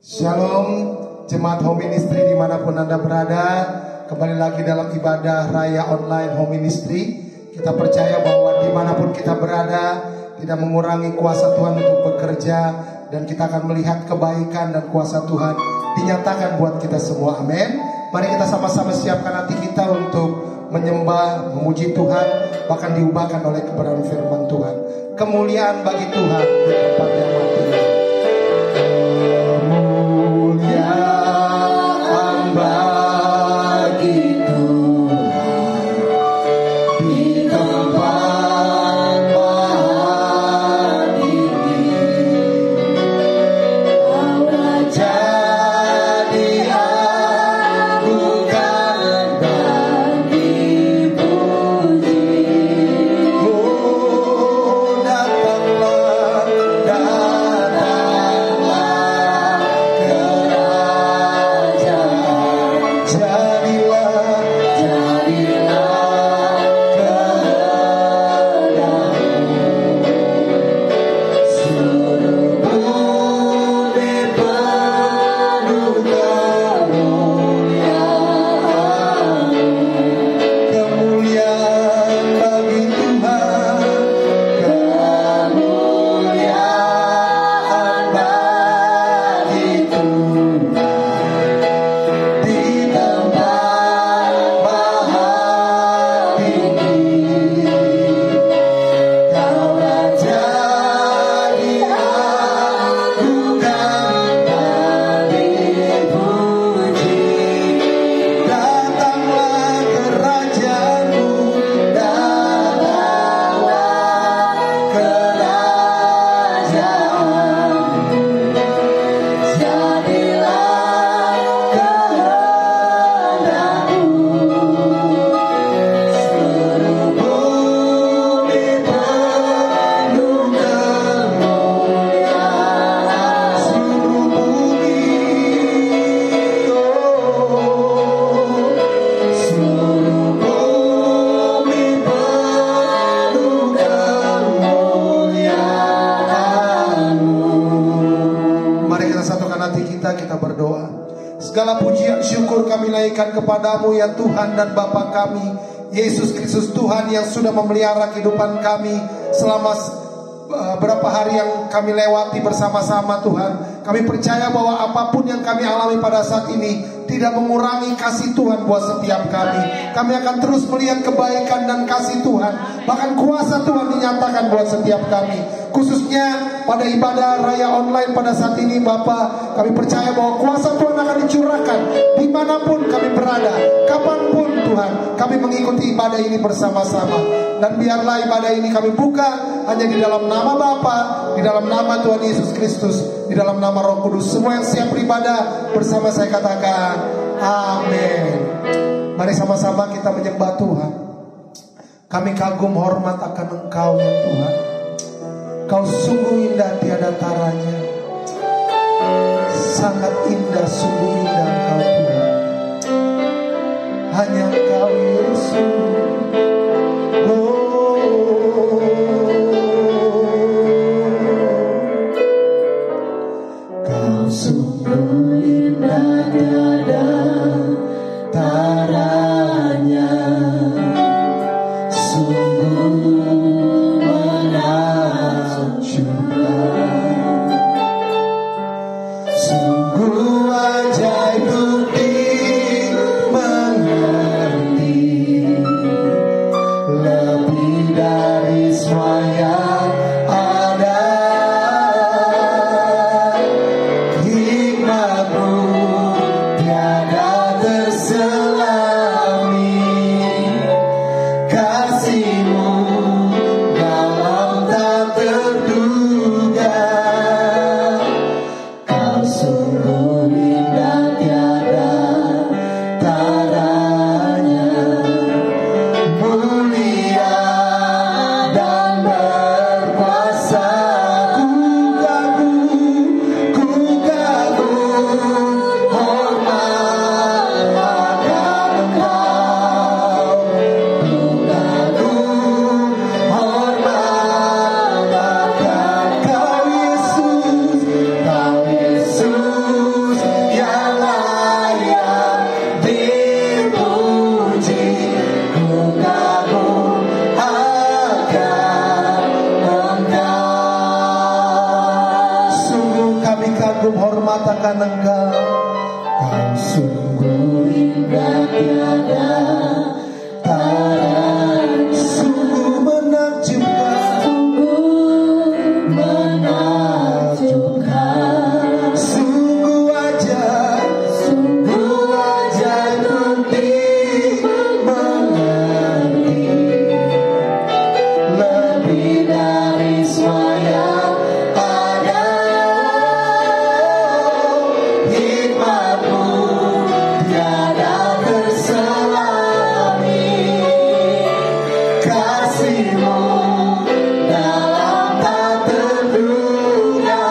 Shalom Jemaat Home Ministry dimanapun Anda berada. Kembali lagi dalam ibadah Raya Online Home Ministry. Kita percaya bahwa dimanapun kita berada tidak mengurangi kuasa Tuhan untuk bekerja, dan kita akan melihat kebaikan dan kuasa Tuhan dinyatakan buat kita semua. Amin. Mari kita sama-sama siapkan hati kita untuk menyembah, memuji Tuhan, bahkan diubahkan oleh kebenaran firman Tuhan. Kemuliaan bagi Tuhan di tempat yang mati. Kepadamu ya Tuhan dan Bapa kami, Yesus Kristus Tuhan yang sudah memelihara kehidupan kami selama berapa hari yang kami lewati bersama-sama Tuhan. Kami percaya bahwa apapun yang kami alami pada saat ini tidak mengurangi kasih Tuhan buat setiap kami. Kami akan terus melihat kebaikan dan kasih Tuhan, bahkan kuasa Tuhan dinyatakan buat setiap kami. Khususnya pada ibadah Raya Online pada saat ini Bapa, kami percaya bahwa kuasa Tuhan akan dicurahkan dimanapun kami berada, kapanpun Tuhan. Kami mengikuti ibadah ini bersama-sama, dan biarlah ibadah ini kami buka hanya di dalam nama Bapa, di dalam nama Tuhan Yesus Kristus, di dalam nama Roh Kudus. Semua yang siap beribadah bersama saya katakan amin. Mari sama-sama kita menyembah Tuhan. Kami kagum hormat akan Engkau ya Tuhan. Kau sungguh indah tiada taranya. Sangat indah, sungguh indah Engkau Tuhan. Hanya Engkau Yesus. Kau sungguh indah tiada taranya. Sungguh sungguh ajaib untuk dimengerti, lebih dari semua yang ada. Hikmat-Mu tiada terselami, kasih-Mu dalam tak terduga. Kau sungguh indah tiada taranya, mulia dan berkuasa. Ku kagum hormat akan Engkau. Ku kagum hormat akan Kau Yesus, Kau Yesus. kagum hormat akan Engkau. Kau sungguh indah tiada tara, sungguh menakjubkan, sungguh ajaib untuk dimengerti, lebih dari semua yang ada. Hikmat-Mu tiada terselami, kasih-Mu dalam tak terduga.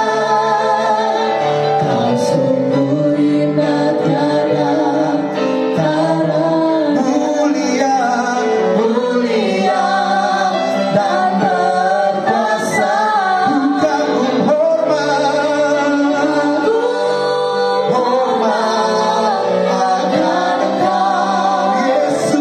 Kau sungguh indah tiada tara, mulia, mulia dan berkuasa. Kagum hormat, hormat akan Engkau Yesus,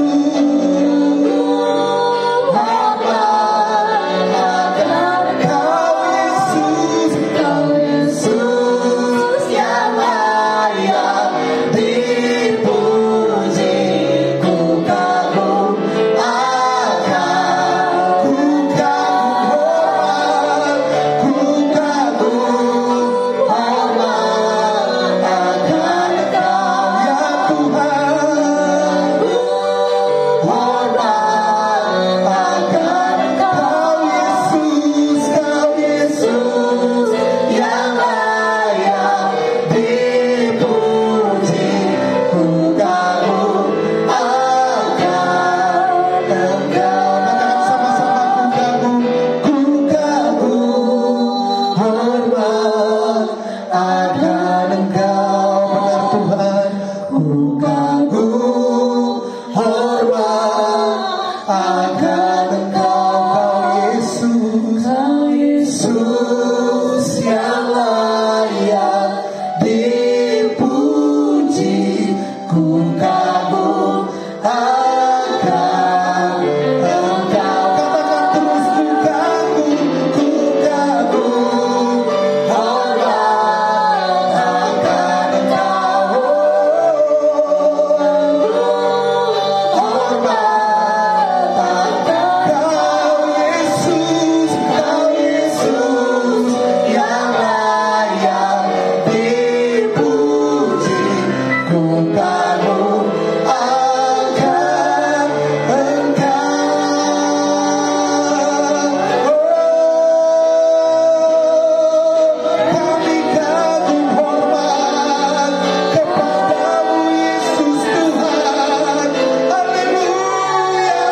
hormat akan Engkau Yesus, Kau Yesus yang layak dipuji. Ku kagum akan, ku kagum hormat akan Engkau ya Tuhan, hormat akan Engkau Yesus, Kau Yesus yang layak dipuji. Ku kagum akan Engkau. Katakan sama-sama, ku kagum hormat akan Engkau. Benar Tuhan, ku kagum hormat akan Engkau, Kau Yesus yang layak dipuji. Ku kagum akan Engkau. Katakan terus, ku kagum hormat akan Engkau. Hormat akan Kau Yesus, Kau Yesus yang layak dipuji. Ku kagum akan Engkau. Kami kagum hormat kepadamu Yesus Tuhan. Haleluya.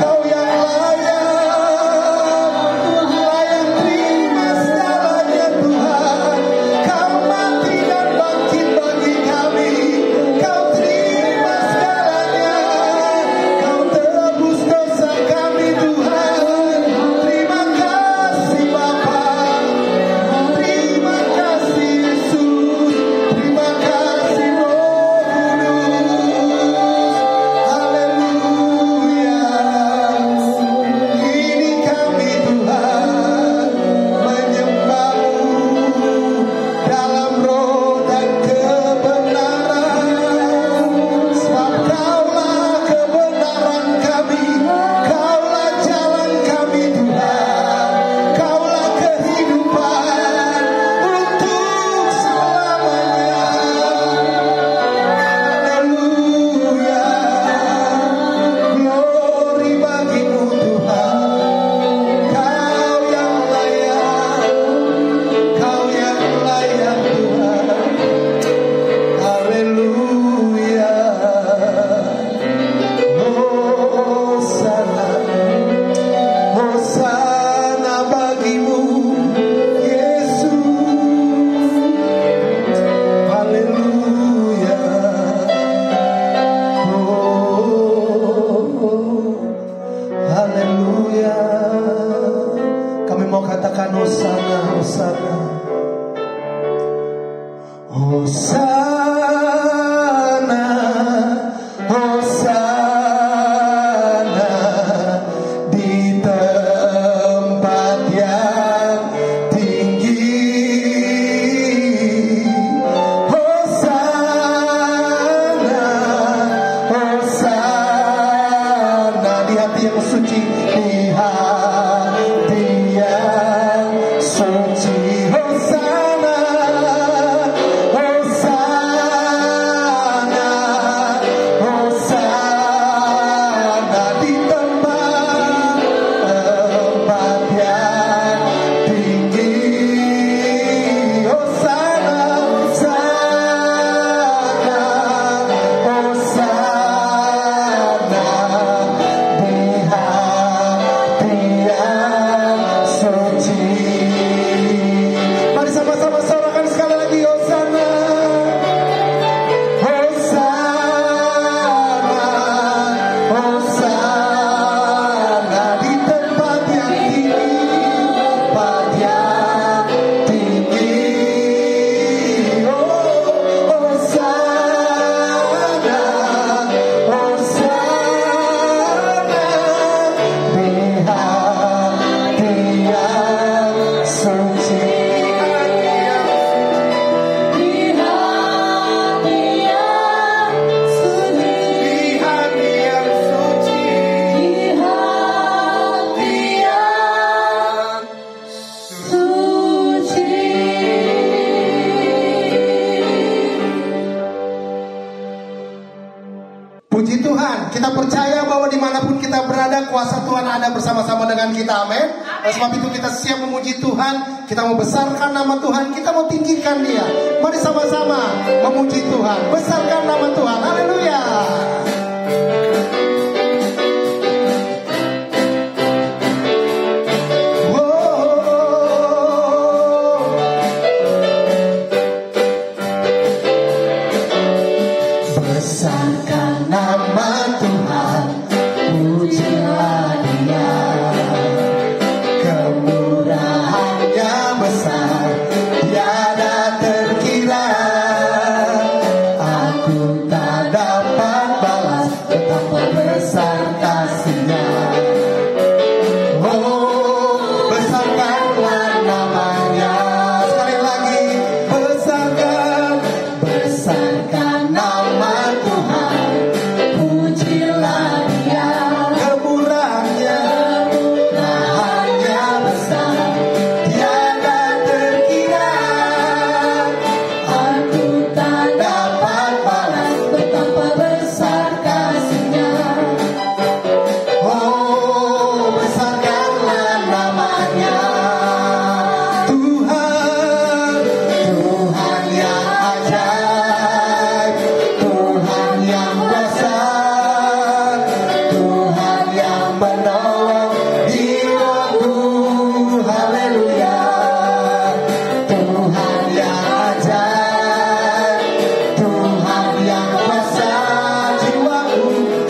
Kau yang layak terima segalanya Tuhan. Kau mati dan bangkit bagi kami. Kau terima segalanya. Kau tebus dosa kami Tuhan. Terima kasih Bapa. Terima kasih Yesus. Terima kasih Roh Kudus. Haleluya. Ini kami Tuhan menyembah-Mu dalam roh dan kebenaran. Sebab Kaulah kebenaran kami, Kaulah jalan kami Tuhan. Kaulah kehidupan untuk selamanya. Haleluya. Glory bagi-Mu Tuhan. Kau yang layak, Kau yang layak Tuhan. Haleluya. Hosana, Hosana bagi-Mu Yesus. Haleluya. Haleluya. Kami mau katakan Hosana, Hosana. Hosana, Hosana di tempat yang tinggi. Kita percaya bahwa dimanapun kita berada, kuasa Tuhan ada bersama-sama dengan kita. Amin. Oleh sebab itu kita siap memuji Tuhan. Kita mau besarkan nama Tuhan. Kita mau tinggikan Dia. Mari sama-sama memuji Tuhan. Besarkan nama Tuhan. Haleluya. Besarkan nama Tuhan, pujilah Dia. Kemurahan-Nya besar, tiada terkira. Aku tak dapat balas betapa besar kasih-Nya. Oh, besarkanlah namanya. Sekali lagi, besarkan. Besarkan nama Tuhan, pujilah Dia. Kemurahan-Nya, Kemurahan-Nya besar, tiada terkira. Aku tak dapat balas betapa besar kasih-Nya. Oh, besarkanlah namanya. Tuhan, Tuhan yang ajaib, Tuhan yang besar, Tuhan yang menolong jiwaku. Haleluya. Tuhan yang ajaib, Tuhan yang besar,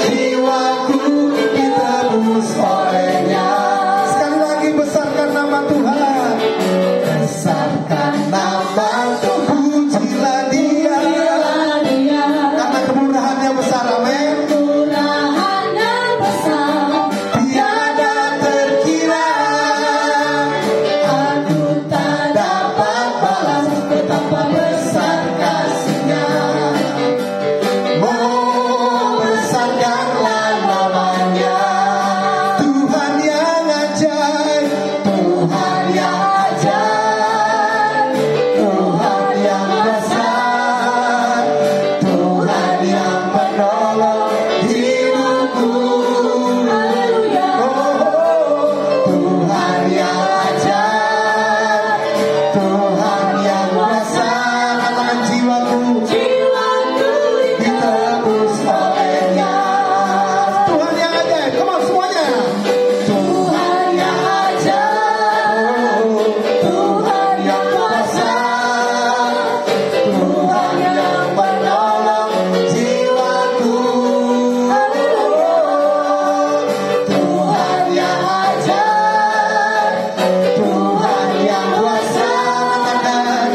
jiwaku ditebus oleh-Nya. sekali lagi besarkan nama Tuhan. Besarkan nama Tuhan, Pujilah Dia, pujilah Dia. karena kemurahan-Nya besar. Amin. Kemurahan-Nya besar, Tiada terkira. aku tak dapat balas betapa besar kasih-Nya. Oh, besarkanlah namanya. Tuhan yang ajaib, Tuhan yang ajaib, Tuhan yang besar, Tuhan yang menolong hidupku. Haleluya. Tuhan yang ajaib, Tuhan yang besar, katakan jiwaku. ditebus oleh-Nya. Tuhan yang ajaib, come on semuanya. Tuhan yang ajaib, Tuhan yang besar, Tuhan yang menolong jiwaku. Tuhan yang ajaib, Tuhan yang besar,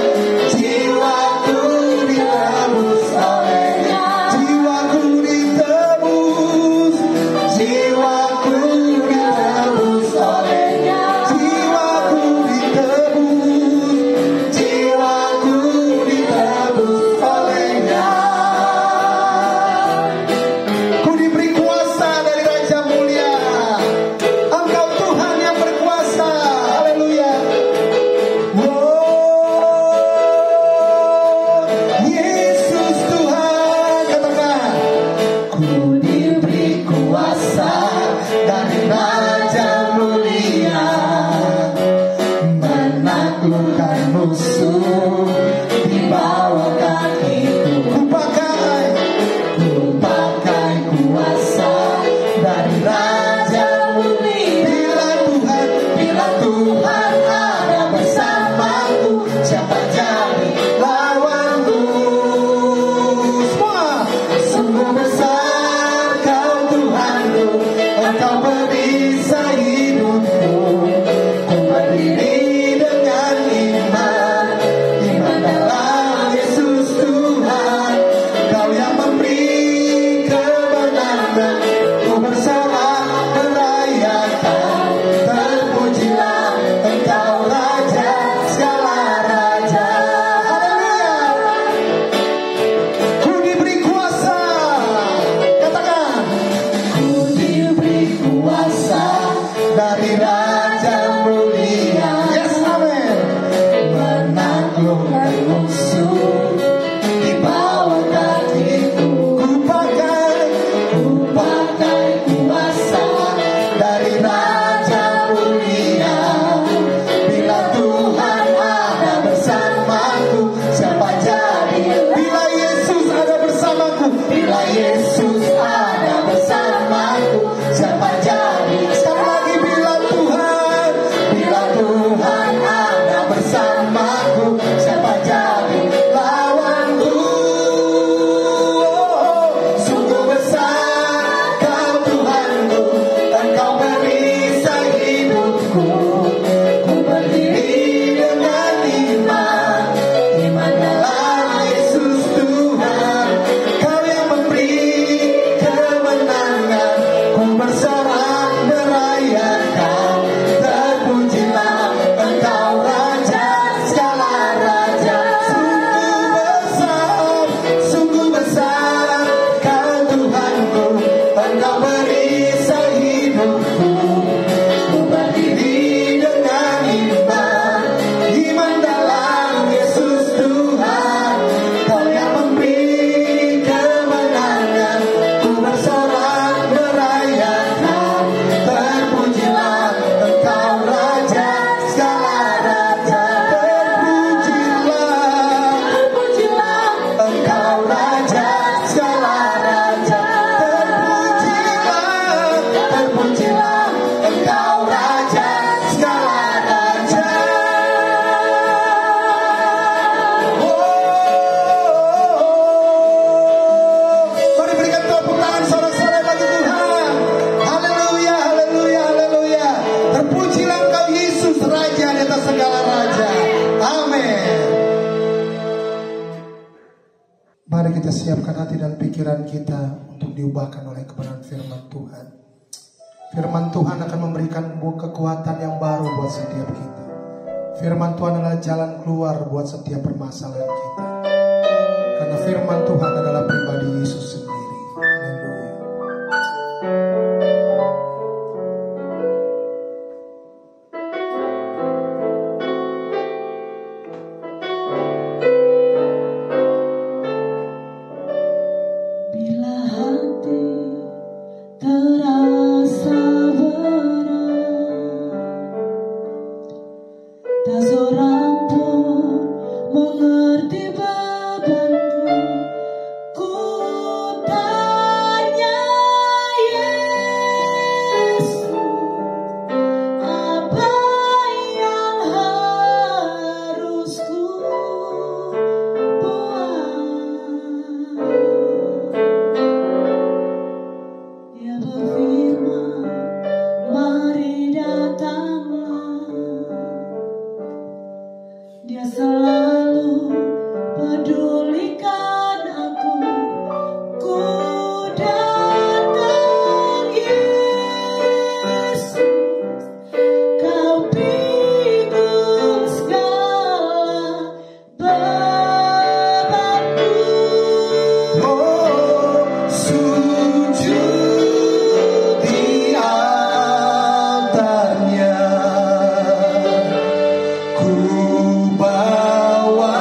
jiwaku ditebus oleh-Nya. Jiwaku ditebus, Jiwaku ditebus oleh-Nya. jiwaku ditebus. Jiwaku ditebus oleh-Nya. Ku diberi kuasa dari Raja Mulia. Engkau Tuhan yang berkuasa. Haleluya. Yesus Tuhan, katakan. Ku diberi kuasa dari Raja Mulia, menaklukkan musuh di bawah kakiku. Ku Pakai kuasa dari Raja Mulia. Bila Tuhan ada bersamaku, siapa jadi lawanku? semua. Sungguh besar Kau Tuhanku, Engkau perisai hidupku. Ku berdiri dengan iman dalam Yesus Tuhan. Kau yang memberi kemenangan, ku bersorak merayakan. Terpujilah Engkau Raja segala raja. Haleluya. Ku diberi kuasa. Katakan. Ku diberi kuasa dari Raja Mulia. Yes, amin. Menaklukkan musuh di bawah kakiku. Ku pakai mari kita siapkan hati dan pikiran kita untuk diubahkan oleh kebenaran firman Tuhan. Firman Tuhan akan memberikan kekuatan yang baru buat setiap kita. Firman Tuhan adalah jalan keluar buat setiap permasalahan kita. Karena firman Tuhan adalah pribadi Yesus sendiri. Haleluya. Bila hati terasa berat, tak seorang pun mengerti bebanku. Ku tanya Yesus, apa yang harus ku buat? Dia berfirman, mari datanglah. Dia selalu pedulikan aku. Ku datang Yesus, kau pikul segala bebanku. Oh, sujud di altarnya, ku bawa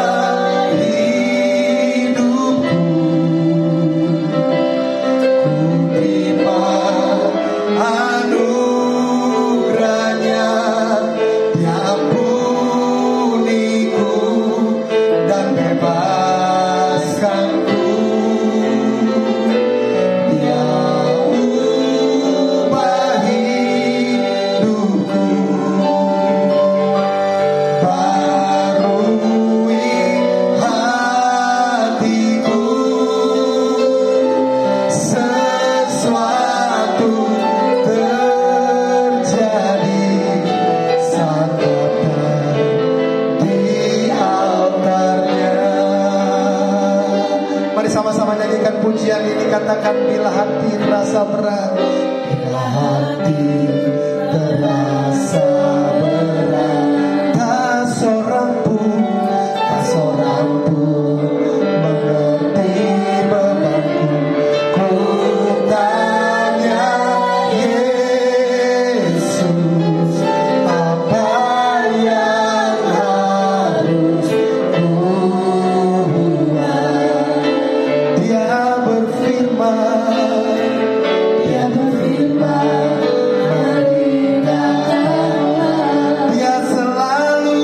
hidupku, ku terima anugerahnya, diampuniku dan bebaskanku. Dia ubah hidupku, barui hatiku, sesuatu terjadi saat datang di altarnya. Mari sama-sama nyanyikan pujian ini, katakan bila hati terasa berat. Bila hati terasa berat, tak seorang pun mengerti bebanku. Ku tanya Yesus, apa yang harus ku buat? Dia berfirman, mari datanglah. Dia selalu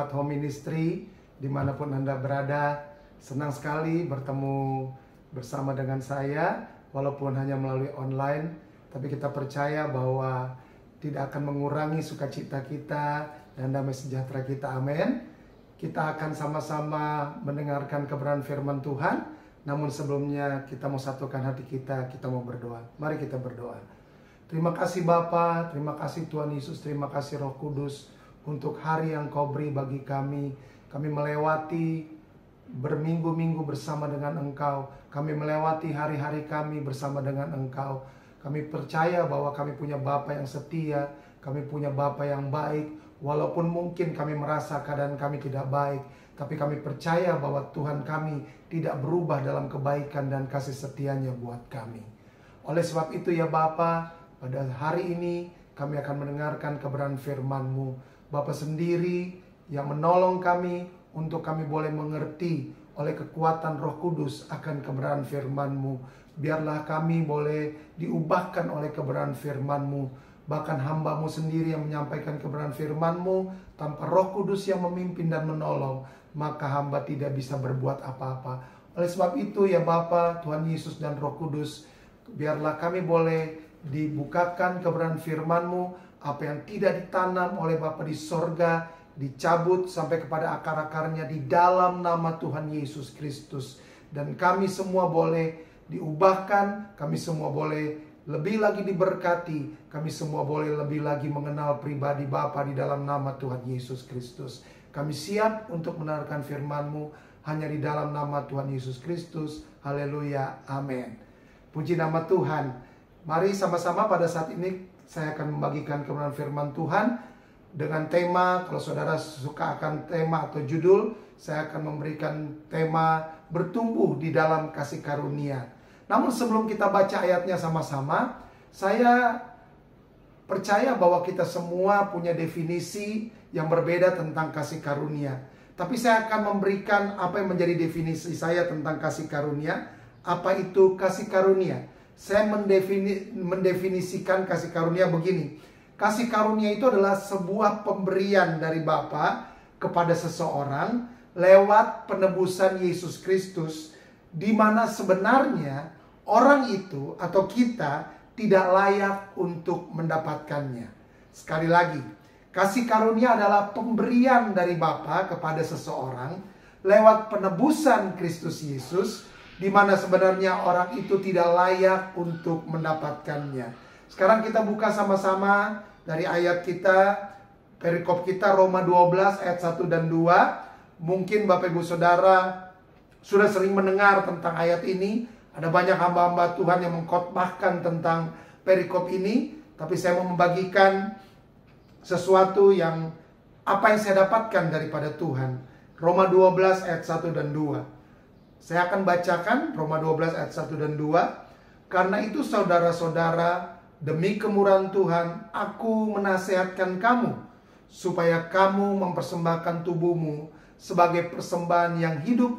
jemaat Home Ministry dimanapun Anda berada. Senang sekali bertemu bersama dengan saya, walaupun hanya melalui online, tapi kita percaya bahwa tidak akan mengurangi sukacita kita dan damai sejahtera kita. Amin. Kita akan sama-sama mendengarkan kebenaran firman Tuhan. Namun sebelumnya kita mau satukan hati kita mau berdoa. Mari kita berdoa. Terima kasih Bapa, terima kasih Tuhan Yesus, terima kasih Roh Kudus untuk hari yang Kau beri bagi kami. Kami melewati berminggu-minggu bersama dengan Engkau. Kami melewati hari-hari kami bersama dengan Engkau. Kami percaya bahwa kami punya Bapa yang setia, kami punya Bapa yang baik. Walaupun mungkin kami merasa keadaan kami tidak baik, tapi kami percaya bahwa Tuhan kami tidak berubah dalam kebaikan dan kasih setianya buat kami. Oleh sebab itu ya Bapa, pada hari ini kami akan mendengarkan kebenaran firman-Mu. Bapa sendiri yang menolong kami untuk kami boleh mengerti oleh kekuatan Roh Kudus akan kebenaran firman-Mu. Biarlah kami boleh diubahkan oleh kebenaran firman-Mu. Bahkan hamba-Mu sendiri yang menyampaikan kebenaran firman-Mu, tanpa Roh Kudus yang memimpin dan menolong, maka hamba tidak bisa berbuat apa-apa. Oleh sebab itu ya Bapa, Tuhan Yesus dan Roh Kudus, biarlah kami boleh dibukakan kebenaran firman-Mu. Apa yang tidak ditanam oleh Bapa di sorga dicabut sampai kepada akar-akarnya di dalam nama Tuhan Yesus Kristus. Dan kami semua boleh diubahkan, kami semua boleh lebih lagi diberkati, kami semua boleh lebih lagi mengenal pribadi Bapa di dalam nama Tuhan Yesus Kristus. Kami siap untuk mendengarkan firman-Mu hanya di dalam nama Tuhan Yesus Kristus. Haleluya, amin. Puji nama Tuhan. Mari sama-sama pada saat ini saya akan membagikan kebenaran firman Tuhan dengan tema, kalau saudara suka akan tema atau judul, saya akan memberikan tema bertumbuh di dalam kasih karunia. Namun sebelum kita baca ayatnya sama-sama, saya percaya bahwa kita semua punya definisi yang berbeda tentang kasih karunia. Tapi saya akan memberikan apa yang menjadi definisi saya tentang kasih karunia. Apa itu kasih karunia? Saya mendefinisikan kasih karunia begini. Kasih karunia itu adalah sebuah pemberian dari Bapa kepada seseorang lewat penebusan Yesus Kristus, di mana sebenarnya orang itu atau kita tidak layak untuk mendapatkannya. Sekali lagi, kasih karunia adalah pemberian dari Bapa kepada seseorang lewat penebusan Kristus Yesus, di mana sebenarnya orang itu tidak layak untuk mendapatkannya. Sekarang kita buka sama-sama dari ayat kita, perikop kita Roma 12 ayat 1 dan 2. Mungkin Bapak Ibu Saudara sudah sering mendengar tentang ayat ini. Ada banyak hamba-hamba Tuhan yang mengkhotbahkan tentang perikop ini. Tapi saya mau membagikan sesuatu yang apa yang saya dapatkan daripada Tuhan. Roma 12 ayat 1 dan 2. Saya akan bacakan Roma 12 ayat 1 dan 2. Karena itu saudara-saudara, demi kemurahan Tuhan, aku menasihatkan kamu, supaya kamu mempersembahkan tubuhmu sebagai persembahan yang hidup,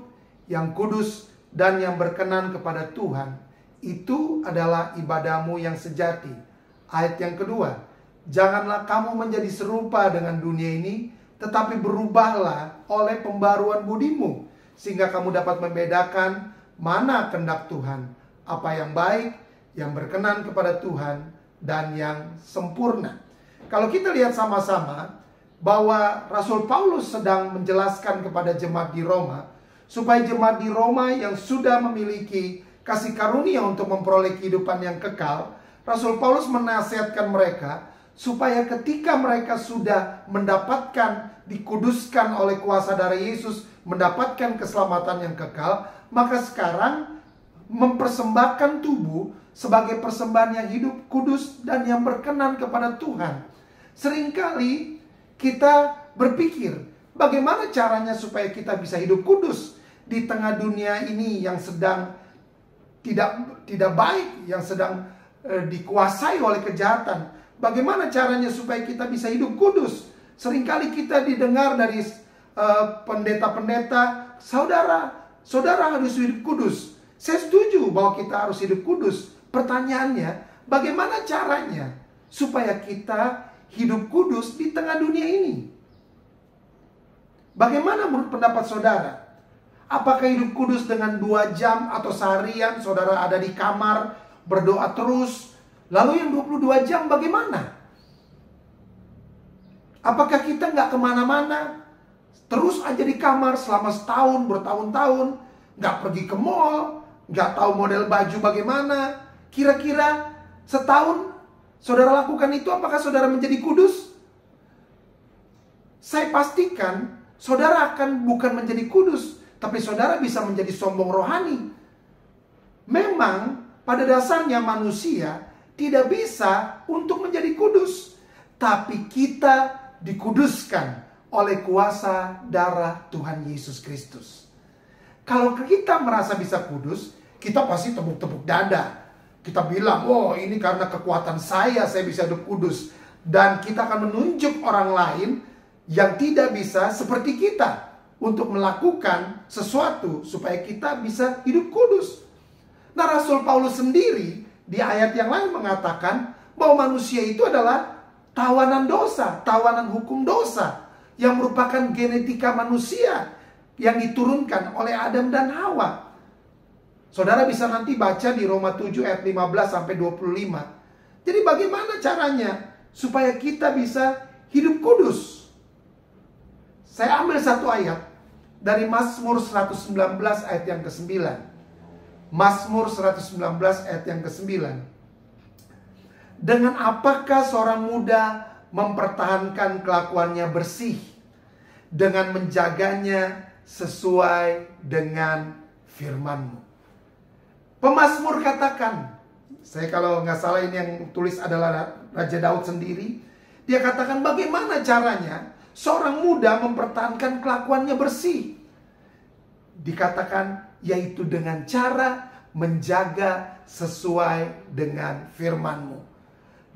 yang kudus, dan yang berkenan kepada Tuhan. Itu adalah ibadahmu yang sejati. Ayat yang kedua, janganlah kamu menjadi serupa dengan dunia ini, tetapi berubahlah oleh pembaruan budimu, sehingga kamu dapat membedakan mana kehendak Tuhan, apa yang baik, yang berkenan kepada Tuhan, dan yang sempurna. Kalau kita lihat sama-sama bahwa Rasul Paulus sedang menjelaskan kepada jemaat di Roma, supaya jemaat di Roma yang sudah memiliki kasih karunia untuk memperoleh kehidupan yang kekal, Rasul Paulus menasihatkan mereka supaya ketika mereka sudah mendapatkan, dikuduskan oleh kuasa darah Yesus, mendapatkan keselamatan yang kekal, maka sekarang mempersembahkan tubuh sebagai persembahan yang hidup, kudus, dan yang berkenan kepada Tuhan. Seringkali kita berpikir, bagaimana caranya supaya kita bisa hidup kudus di tengah dunia ini yang sedang tidak baik, yang sedang dikuasai oleh kejahatan. Bagaimana caranya supaya kita bisa hidup kudus? Seringkali kita didengar dari pendeta-pendeta, saudara harus hidup kudus. Saya setuju bahwa kita harus hidup kudus. Pertanyaannya, bagaimana caranya supaya kita hidup kudus di tengah dunia ini? Bagaimana menurut pendapat saudara? Apakah hidup kudus dengan 2 jam atau seharian saudara ada di kamar berdoa terus? Lalu yang 22 jam bagaimana? Apakah kita nggak kemana-mana? Terus aja di kamar selama setahun, bertahun-tahun, nggak pergi ke mall, nggak tahu model baju bagaimana? Kira-kira setahun saudara lakukan itu, apakah saudara menjadi kudus? Saya pastikan saudara akan bukan menjadi kudus, tapi saudara bisa menjadi sombong rohani. Memang pada dasarnya manusia tidak bisa untuk menjadi kudus, tapi kita dikuduskan oleh kuasa darah Tuhan Yesus Kristus. Kalau kita merasa bisa kudus, kita pasti tepuk-tepuk dada. Kita bilang, oh ini karena kekuatan saya bisa hidup kudus. Dan kita akan menunjuk orang lain yang tidak bisa seperti kita untuk melakukan sesuatu supaya kita bisa hidup kudus. Nah, Rasul Paulus sendiri di ayat yang lain mengatakan bahwa manusia itu adalah tawanan dosa, tawanan hukum dosa, yang merupakan genetika manusia yang diturunkan oleh Adam dan Hawa. Saudara bisa nanti baca di Roma 7 ayat 15 sampai 25. Jadi bagaimana caranya supaya kita bisa hidup kudus? Saya ambil satu ayat dari Mazmur 119 ayat yang ke-9. Mazmur 119 ayat yang ke-9. Dengan apakah seorang muda mempertahankan kelakuannya bersih, dengan menjaganya sesuai dengan firman-Mu. Pemazmur katakan, saya kalau nggak salah ini yang tulis adalah Raja Daud sendiri. Dia katakan bagaimana caranya seorang muda mempertahankan kelakuannya bersih. Dikatakan yaitu dengan cara menjaga sesuai dengan firman-Mu.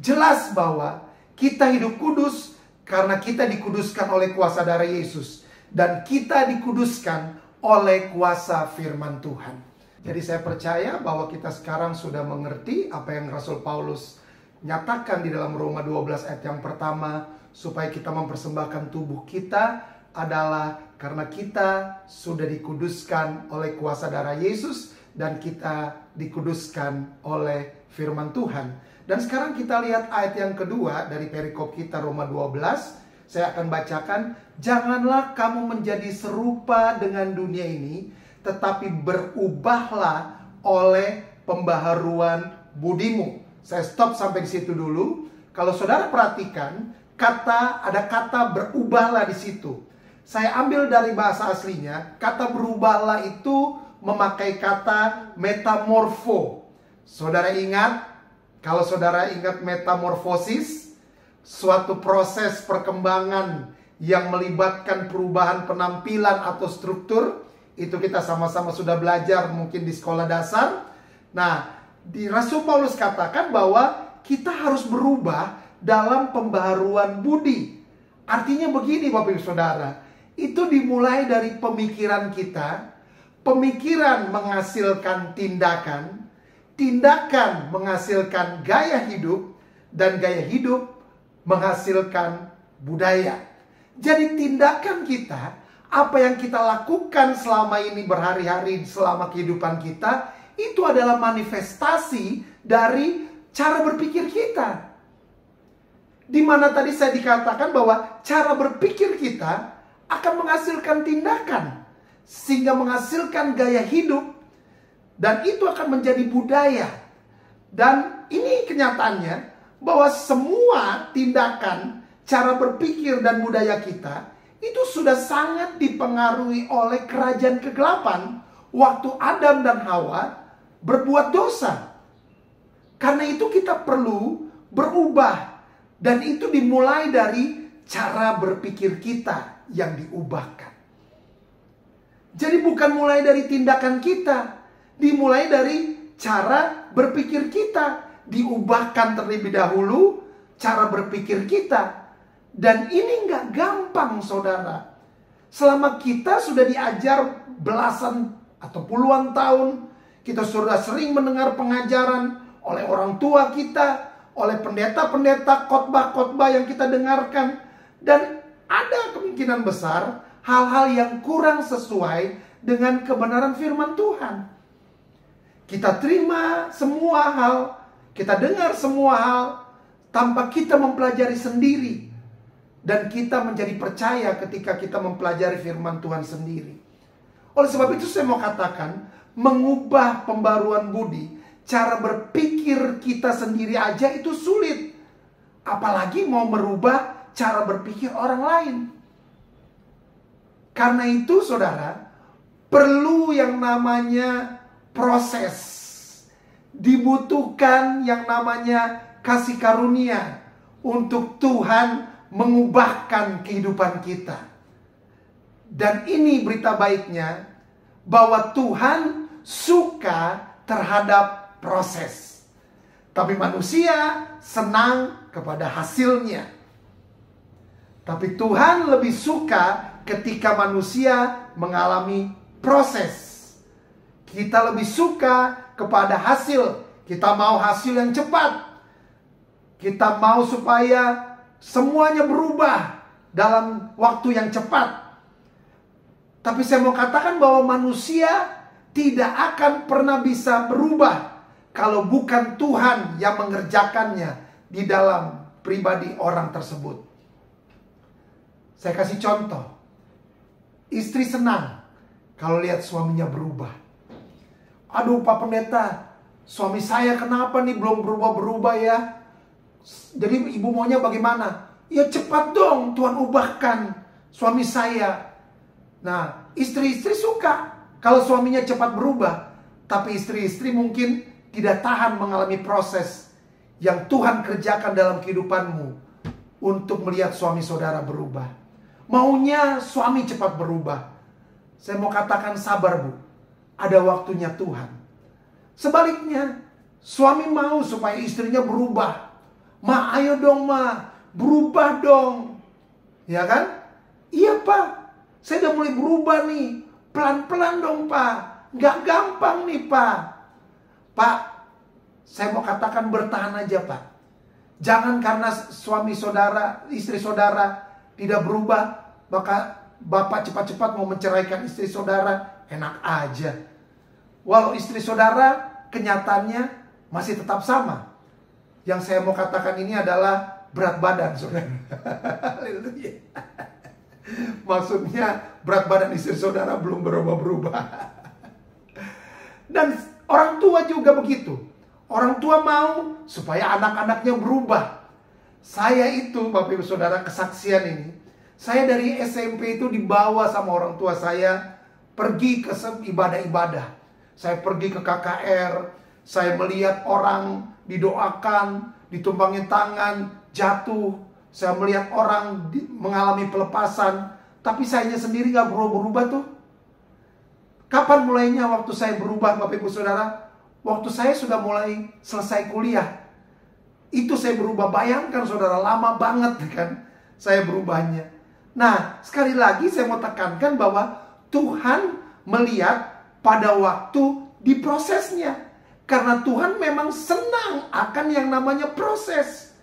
Jelas bahwa kita hidup kudus karena kita dikuduskan oleh kuasa darah Yesus. Dan kita dikuduskan oleh kuasa firman Tuhan. Jadi saya percaya bahwa kita sekarang sudah mengerti apa yang Rasul Paulus nyatakan di dalam Roma 12 ayat yang pertama. Supaya kita mempersembahkan tubuh kita adalah karena kita sudah dikuduskan oleh kuasa darah Yesus. Dan kita dikuduskan oleh firman Tuhan. Dan sekarang kita lihat ayat yang kedua dari perikop kita Roma 12. Saya akan bacakan. Janganlah kamu menjadi serupa dengan dunia ini, tetapi berubahlah oleh pembaharuan budimu. Saya stop sampai di situ dulu. Kalau saudara perhatikan, ada kata berubahlah di situ. Saya ambil dari bahasa aslinya, kata berubahlah itu memakai kata metamorfo. Saudara ingat, kalau saudara ingat metamorfosis, suatu proses perkembangan yang melibatkan perubahan penampilan atau struktur, itu kita sama-sama sudah belajar mungkin di sekolah dasar. Nah, di Rasul Paulus katakan bahwa kita harus berubah dalam pembaharuan budi. Artinya begini Bapak Ibu Saudara, itu dimulai dari pemikiran kita. Pemikiran menghasilkan tindakan, tindakan menghasilkan gaya hidup, dan gaya hidup menghasilkan budaya. Jadi tindakan kita, apa yang kita lakukan selama ini berhari-hari selama kehidupan kita, itu adalah manifestasi dari cara berpikir kita. Di mana tadi saya dikatakan bahwa cara berpikir kita akan menghasilkan tindakan, sehingga menghasilkan gaya hidup, dan itu akan menjadi budaya. Dan ini kenyataannya bahwa semua tindakan, cara berpikir dan budaya kita itu sudah sangat dipengaruhi oleh kerajaan kegelapan waktu Adam dan Hawa berbuat dosa. Karena itu kita perlu berubah. Dan itu dimulai dari cara berpikir kita yang diubahkan. Jadi bukan mulai dari tindakan kita, dimulai dari cara berpikir kita. Diubahkan terlebih dahulu cara berpikir kita. Dan ini nggak gampang saudara. Selama kita sudah diajar belasan atau puluhan tahun, kita sudah sering mendengar pengajaran oleh orang tua kita, oleh pendeta-pendeta, khotbah-khotbah yang kita dengarkan. Dan ada kemungkinan besar hal-hal yang kurang sesuai dengan kebenaran firman Tuhan. Kita terima semua hal, kita dengar semua hal tanpa kita mempelajari sendiri. Dan kita menjadi percaya ketika kita mempelajari firman Tuhan sendiri. Oleh sebab itu saya mau katakan, mengubah pembaruan budi, cara berpikir kita sendiri aja itu sulit. Apalagi mau merubah cara berpikir orang lain. Karena itu saudara, perlu yang namanya proses. Dibutuhkan yang namanya kasih karunia untuk Tuhan mengubahkan kehidupan kita. Dan ini berita baiknya, bahwa Tuhan suka terhadap proses. Tapi manusia senang kepada hasilnya. Tapi Tuhan lebih suka ketika manusia mengalami proses. Kita lebih suka kepada hasil. Kita mau hasil yang cepat. Kita mau supaya semuanya berubah dalam waktu yang cepat. Tapi saya mau katakan bahwa manusia tidak akan pernah bisa berubah kalau bukan Tuhan yang mengerjakannya di dalam pribadi orang tersebut. Saya kasih contoh. Istri senang kalau lihat suaminya berubah. Aduh Pak Pendeta, suami saya kenapa nih belum berubah-berubah ya? Jadi ibu maunya bagaimana? Ya cepat dong Tuhan ubahkan suami saya. Nah, istri-istri suka kalau suaminya cepat berubah. Tapi istri-istri mungkin tidak tahan mengalami proses yang Tuhan kerjakan dalam kehidupanmu untuk melihat suami saudara berubah. Maunya suami cepat berubah. Saya mau katakan sabar Bu, ada waktunya Tuhan. Sebaliknya, suami mau supaya istrinya berubah. Ma, ayo dong ma, berubah dong. Ya kan? Iya Pak, saya udah mulai berubah nih. Pelan-pelan dong Pak, gak gampang nih Pak. Pak, saya mau katakan bertahan aja Pak. Jangan karena suami saudara, istri saudara tidak berubah, maka Bapak cepat-cepat mau menceraikan istri saudara. Enak aja. Walau istri saudara kenyataannya masih tetap sama. Yang saya mau katakan ini adalah berat badan saudara. Maksudnya berat badan istri saudara belum berubah-berubah. Dan orang tua juga begitu. Orang tua mau supaya anak-anaknya berubah. Saya itu Bapak Ibu Saudara, kesaksian ini, saya dari SMP itu dibawa sama orang tua saya pergi ke ibadah-ibadah. Saya pergi ke KKR, saya melihat orang didoakan, ditumpangin tangan, jatuh. Saya melihat orang mengalami pelepasan, tapi sayanya sendiri gak berubah-berubah tuh. Kapan mulainya waktu saya berubah Bapak Ibu Saudara? Waktu saya sudah mulai selesai kuliah. Itu saya berubah. Bayangkan saudara, lama banget kan saya berubahnya. Nah, sekali lagi saya mau tekankan bahwa Tuhan melihat pada waktu di prosesnya. Karena Tuhan memang senang akan yang namanya proses.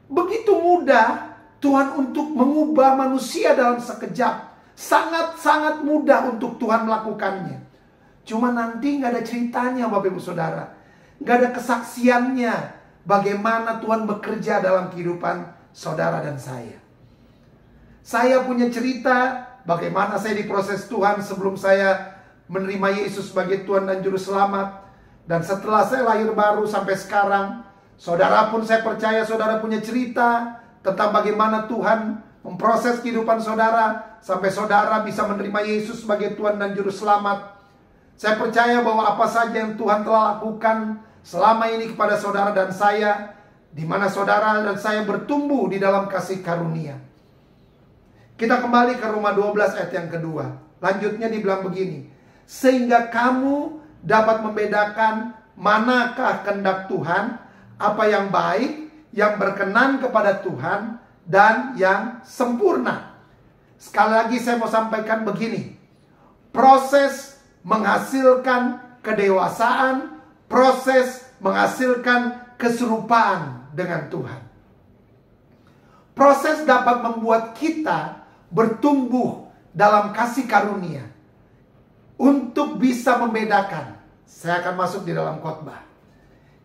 Begitu mudah Tuhan untuk mengubah manusia dalam sekejap. Sangat-sangat mudah untuk Tuhan melakukannya. Cuma nanti gak ada ceritanya Bapak Ibu Saudara. Gak ada kesaksiannya bagaimana Tuhan bekerja dalam kehidupan saudara dan saya. Saya punya cerita bagaimana saya diproses Tuhan sebelum saya menerima Yesus sebagai Tuhan dan Juru Selamat. Dan setelah saya lahir baru sampai sekarang, saudara pun saya percaya saudara punya cerita tentang bagaimana Tuhan memproses kehidupan saudara sampai saudara bisa menerima Yesus sebagai Tuhan dan Juru Selamat. Saya percaya bahwa apa saja yang Tuhan telah lakukan selama ini kepada saudara dan saya, di mana saudara dan saya bertumbuh di dalam kasih karunia. Kita kembali ke Roma 12 ayat yang kedua. Lanjutnya dibilang begini, sehingga kamu dapat membedakan manakah kehendak Tuhan, apa yang baik, yang berkenan kepada Tuhan, dan yang sempurna. Sekali lagi saya mau sampaikan begini, proses menghasilkan kedewasaan, proses menghasilkan keserupaan dengan Tuhan. Proses dapat membuat kita bertumbuh dalam kasih karunia untuk bisa membedakan. Saya akan masuk di dalam khotbah.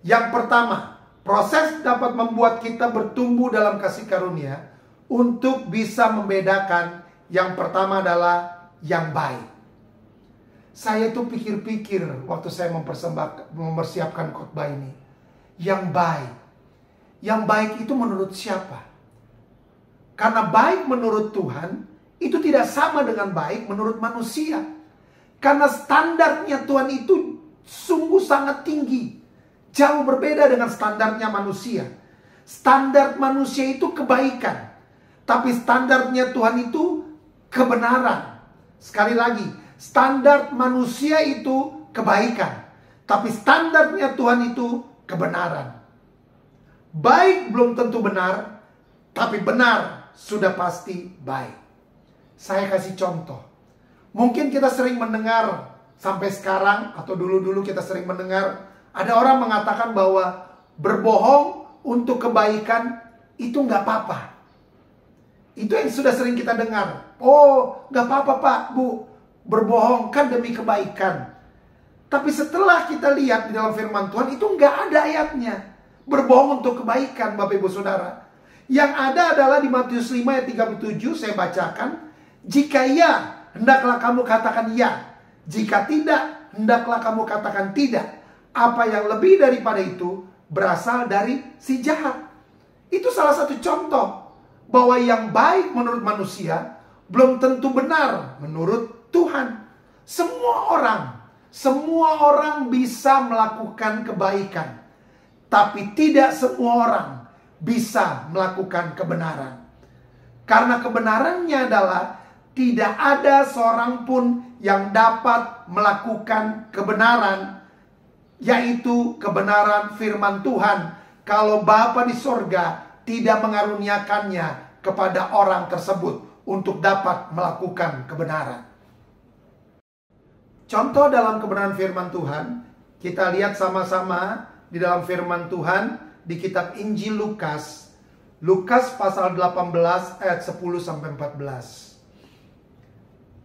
Yang pertama, proses dapat membuat kita bertumbuh dalam kasih karunia untuk bisa membedakan. Yang pertama adalah yang baik. Saya itu pikir-pikir waktu saya mempersiapkan khotbah ini. Yang baik. Yang baik itu menurut siapa? Karena baik menurut Tuhan itu tidak sama dengan baik menurut manusia. Karena standarnya Tuhan itu sungguh sangat tinggi. Jauh berbeda dengan standarnya manusia. Standar manusia itu kebaikan. Tapi standarnya Tuhan itu kebenaran. Sekali lagi, standar manusia itu kebaikan. Tapi standarnya Tuhan itu kebenaran. Baik belum tentu benar, tapi benar sudah pasti baik. Saya kasih contoh. Mungkin kita sering mendengar sampai sekarang atau dulu-dulu kita sering mendengar ada orang mengatakan bahwa berbohong untuk kebaikan itu nggak apa-apa. Itu yang sudah sering kita dengar. Oh, nggak apa-apa Pak, Bu, berbohong kan demi kebaikan. Tapi setelah kita lihat di dalam firman Tuhan itu nggak ada ayatnya berbohong untuk kebaikan, Bapak Ibu Saudara. Yang ada adalah di Matius 5 ayat 37 saya bacakan. Jika ya, hendaklah kamu katakan ya. Jika tidak, hendaklah kamu katakan tidak. Apa yang lebih daripada itu berasal dari si jahat. Itu salah satu contoh bahwa yang baik menurut manusia belum tentu benar menurut Tuhan. Semua orang bisa melakukan kebaikan. Tapi tidak semua orang bisa melakukan kebenaran. Karena kebenarannya adalah tidak ada seorang pun yang dapat melakukan kebenaran, yaitu kebenaran firman Tuhan, kalau Bapa di sorga tidak mengaruniakannya kepada orang tersebut untuk dapat melakukan kebenaran. Contoh dalam kebenaran firman Tuhan, kita lihat sama-sama di dalam firman Tuhan di kitab Injil Lukas. Lukas pasal 18 ayat 10 sampai 14.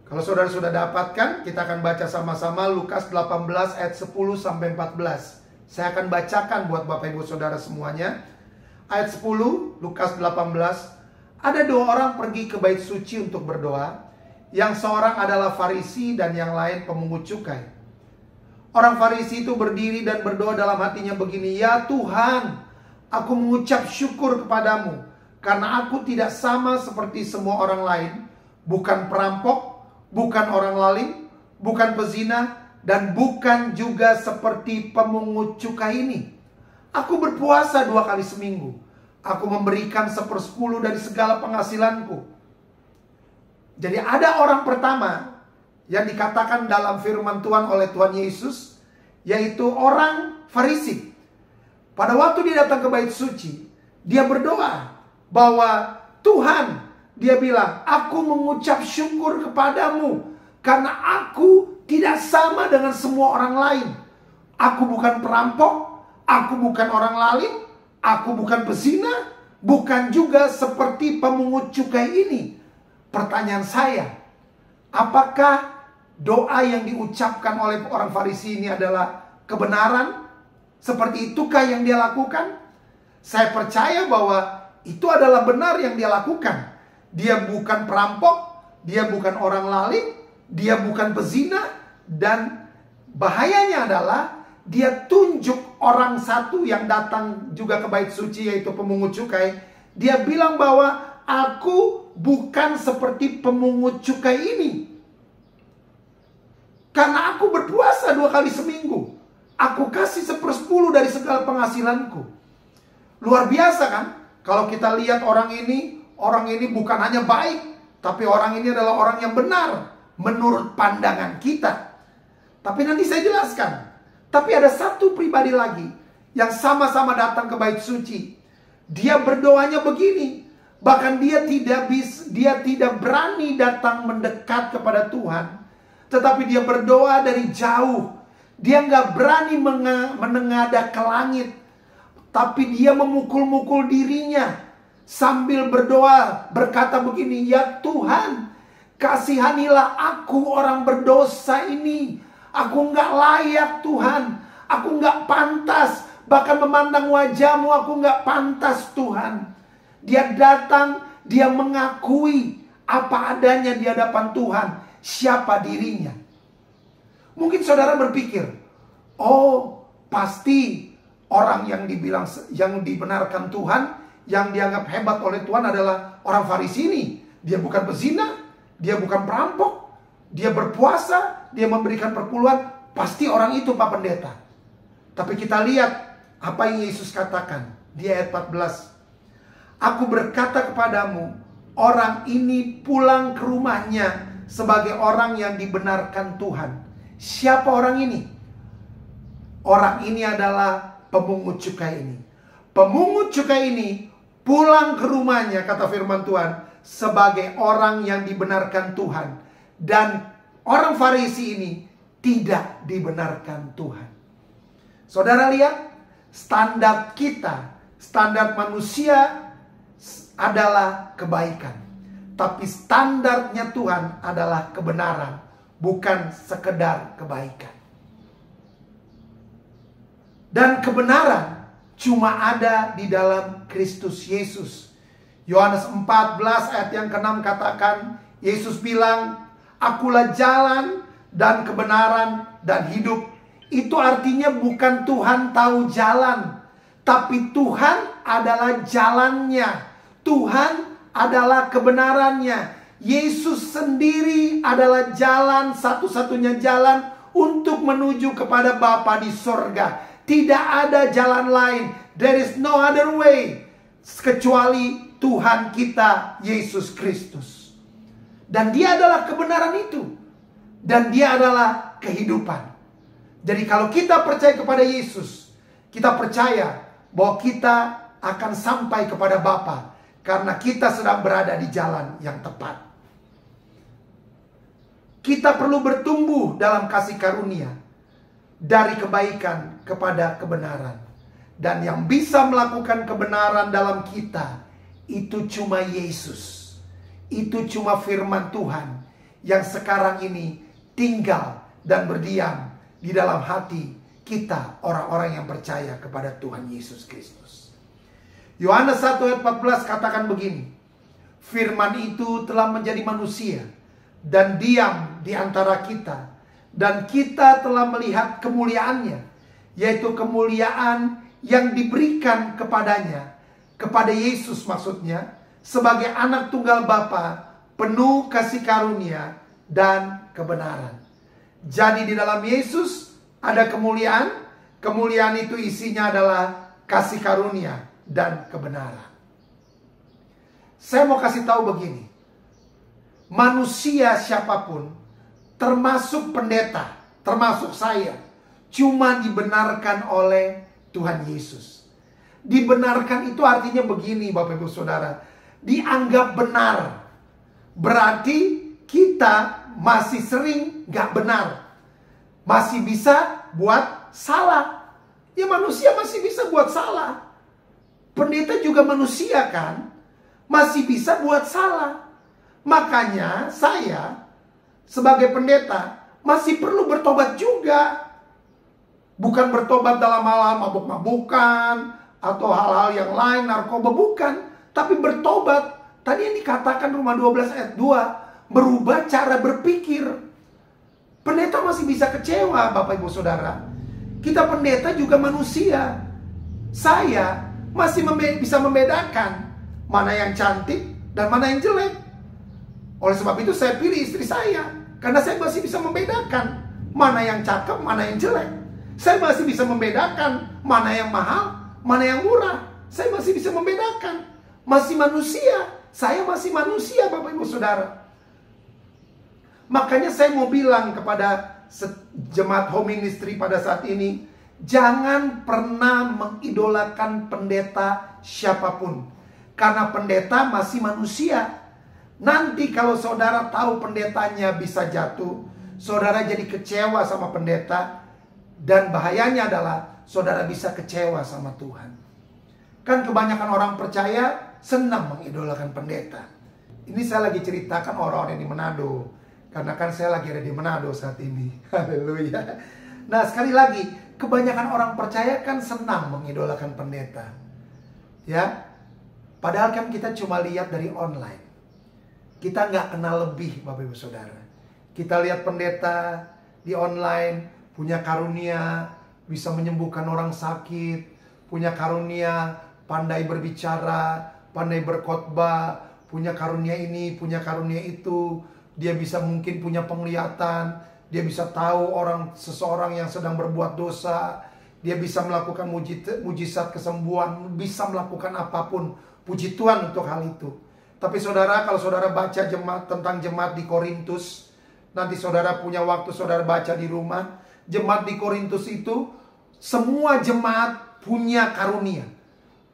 Kalau saudara sudah dapatkan, kita akan baca sama-sama Lukas 18 ayat 10 sampai 14. Saya akan bacakan buat Bapak Ibu Saudara semuanya. Ayat 10, Lukas 18. Ada dua orang pergi ke bait suci untuk berdoa. Yang seorang adalah Farisi dan yang lain pemungut cukai. Orang Farisi itu berdiri dan berdoa dalam hatinya begini. Ya Tuhan, aku mengucap syukur kepadamu. Karena aku tidak sama seperti semua orang lain. Bukan perampok, bukan orang lalim, bukan pezina, dan bukan juga seperti pemungut cukai ini. Aku berpuasa 2 kali seminggu. Aku memberikan 1/10 dari segala penghasilanku. Jadi ada orang pertama yang dikatakan dalam firman Tuhan oleh Tuhan Yesus, yaitu orang Farisi. Pada waktu dia datang ke bait suci, dia berdoa bahwa Tuhan, dia bilang, aku mengucap syukur kepadamu karena aku tidak sama dengan semua orang lain. Aku bukan perampok, aku bukan orang lalim, aku bukan pezina, bukan juga seperti pemungut cukai ini. Pertanyaan saya, apakah doa yang diucapkan oleh orang Farisi ini adalah kebenaran? Seperti itukah yang dia lakukan? Saya percaya bahwa itu adalah benar yang dia lakukan. Dia bukan perampok, dia bukan orang lalim, dia bukan pezina, dan bahayanya adalah dia tunjuk orang satu yang datang juga ke bait suci, yaitu pemungut cukai. Dia bilang bahwa aku bukan seperti pemungut cukai ini. Karena aku berpuasa 2 kali seminggu. Aku kasih 1/10 dari segala penghasilanku. Luar biasa kan? Kalau kita lihat orang ini bukan hanya baik, tapi orang ini adalah orang yang benar menurut pandangan kita. Tapi nanti saya jelaskan. Tapi ada satu pribadi lagi yang sama-sama datang ke bait suci. Dia berdoanya begini. Bahkan dia tidak berani datang mendekat kepada Tuhan. Tetapi dia berdoa dari jauh. Dia nggak berani menengadah ke langit. Tapi dia memukul-mukul dirinya sambil berdoa, berkata begini, ya Tuhan, Kasihanilah aku orang berdosa ini. Aku nggak layak Tuhan. Aku nggak pantas. Bahkan memandang wajah-Mu aku nggak pantas Tuhan. Dia datang, dia mengakui apa adanya di hadapan Tuhan. Siapa dirinya. Mungkin saudara berpikir, oh pasti orang yang dibenarkan Tuhan, yang dianggap hebat oleh Tuhan adalah orang Farisi ini. Dia bukan pezina, dia bukan perampok, dia berpuasa, dia memberikan perpuluhan. Pasti orang itu Pak Pendeta. Tapi kita lihat apa yang Yesus katakan di ayat 14. Aku berkata kepadamu, orang ini pulang ke rumahnya sebagai orang yang dibenarkan Tuhan. Siapa orang ini? Orang ini adalah pemungut cukai ini. Pemungut cukai ini pulang ke rumahnya, kata firman Tuhan, sebagai orang yang dibenarkan Tuhan. Dan orang Farisi ini tidak dibenarkan Tuhan. Saudara lihat, standar kita, standar manusia adalah kebaikan. Tapi standarnya Tuhan adalah kebenaran, bukan sekedar kebaikan. Dan kebenaran cuma ada di dalam Kristus Yesus. Yohanes 14 ayat yang ke-6 katakan, Yesus bilang, akulah jalan dan kebenaran dan hidup. Itu artinya bukan Tuhan tahu jalan, tapi Tuhan adalah jalannya. Tuhan adalah kebenarannya. Yesus sendiri adalah jalan, satu-satunya jalan untuk menuju kepada Bapa di sorga. Tidak ada jalan lain. There is no other way kecuali Tuhan kita Yesus Kristus. Dan dia adalah kebenaran itu. Dan dia adalah kehidupan. Jadi kalau kita percaya kepada Yesus, kita percaya bahwa kita akan sampai kepada Bapa karena kita sedang berada di jalan yang tepat. Kita perlu bertumbuh dalam kasih karunia dari kebaikan kepada kebenaran. Dan yang bisa melakukan kebenaran dalam kita itu cuma Yesus. Itu cuma firman Tuhan yang sekarang ini tinggal dan berdiam di dalam hati kita, orang-orang yang percaya kepada Tuhan Yesus Kristus. Yohanes 1 ayat 14 katakan begini, firman itu telah menjadi manusia dan diam di antara kita, dan kita telah melihat kemuliaannya, yaitu kemuliaan yang diberikan kepadanya, kepada Yesus maksudnya, sebagai anak tunggal Bapa, penuh kasih karunia dan kebenaran. Jadi di dalam Yesus ada kemuliaan. Kemuliaan itu isinya adalah kasih karunia dan kebenaran. Saya mau kasih tahu begini. Manusia siapapun, termasuk pendeta, termasuk saya, cuma dibenarkan oleh Tuhan Yesus. Dibenarkan itu artinya begini Bapak Ibu Saudara. Dianggap benar. Berarti kita masih sering gak benar. Masih bisa buat salah. Ya manusia masih bisa buat salah. Pendeta juga manusia kan. Masih bisa buat salah. Makanya saya sebagai pendeta masih perlu bertobat juga. Bukan bertobat dalam hal-hal mabuk-mabukan atau hal-hal yang lain, narkoba, bukan. Tapi bertobat. Tadi yang dikatakan Roma 12 ayat 2, berubah cara berpikir. Pendeta masih bisa kecewa Bapak Ibu Saudara. Kita pendeta juga manusia. Saya masih bisa membedakan mana yang cantik dan mana yang jelek. Oleh sebab itu saya pilih istri saya. Karena saya masih bisa membedakan mana yang cakep, mana yang jelek. Saya masih bisa membedakan mana yang mahal, mana yang murah. Saya masih bisa membedakan. Masih manusia. Saya masih manusia Bapak Ibu Saudara. Makanya saya mau bilang kepada jemaat home ministry pada saat ini, jangan pernah mengidolakan pendeta siapapun. Karena pendeta masih manusia. Nanti kalau saudara tahu pendetanya bisa jatuh, saudara jadi kecewa sama pendeta. Dan bahayanya adalah saudara bisa kecewa sama Tuhan. Kan kebanyakan orang percaya senang mengidolakan pendeta. Ini saya lagi ceritakan orang-orang yang di Manado. Karena kan saya lagi ada di Manado saat ini. Haleluya. Nah, sekali lagi, kebanyakan orang percaya kan senang mengidolakan pendeta. Ya. Padahal kan kita cuma lihat dari online. Kita nggak kenal lebih, Bapak Ibu Saudara. Kita lihat pendeta di online punya karunia, bisa menyembuhkan orang sakit, punya karunia, pandai berbicara, pandai berkhotbah, punya karunia ini, punya karunia itu. Dia bisa mungkin punya penglihatan, dia bisa tahu seseorang yang sedang berbuat dosa, dia bisa melakukan mujizat kesembuhan, bisa melakukan apapun. Puji Tuhan untuk hal itu. Tapi saudara, kalau saudara baca tentang jemaat di Korintus, nanti saudara punya waktu saudara baca di rumah. Jemaat di Korintus itu, semua jemaat punya karunia.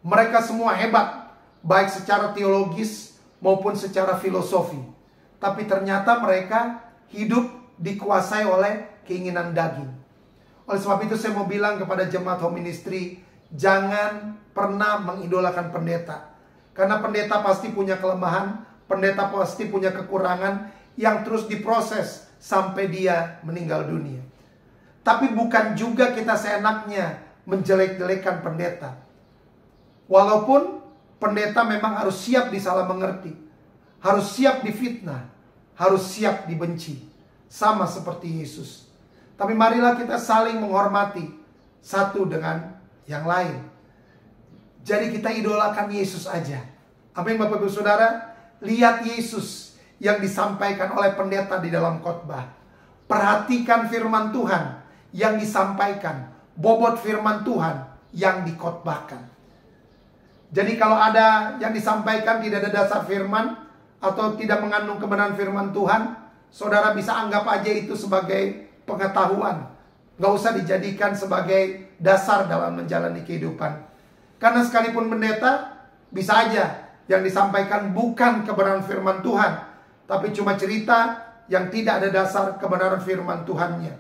Mereka semua hebat, baik secara teologis maupun secara filosofi. Tapi ternyata mereka hidup dikuasai oleh keinginan daging. Oleh sebab itu saya mau bilang kepada jemaat home ministry, jangan pernah mengidolakan pendeta. Karena pendeta pasti punya kelemahan, pendeta pasti punya kekurangan yang terus diproses sampai dia meninggal dunia. Tapi bukan juga kita seenaknya menjelek-jelekan pendeta. Walaupun pendeta memang harus siap disalah mengerti, harus siap difitnah, harus siap dibenci, sama seperti Yesus. Tapi marilah kita saling menghormati satu dengan yang lain. Jadi kita idolakan Yesus aja. Amin Bapak Ibu Saudara. Lihat Yesus yang disampaikan oleh pendeta di dalam khotbah. Perhatikan firman Tuhan yang disampaikan, bobot firman Tuhan yang dikhotbahkan. Jadi kalau ada yang disampaikan tidak ada dasar firman atau tidak mengandung kebenaran firman Tuhan, saudara bisa anggap aja itu sebagai pengetahuan. Gak usah dijadikan sebagai dasar dalam menjalani kehidupan. Karena sekalipun pendeta, bisa aja yang disampaikan bukan kebenaran firman Tuhan, tapi cuma cerita yang tidak ada dasar kebenaran firman Tuhannya.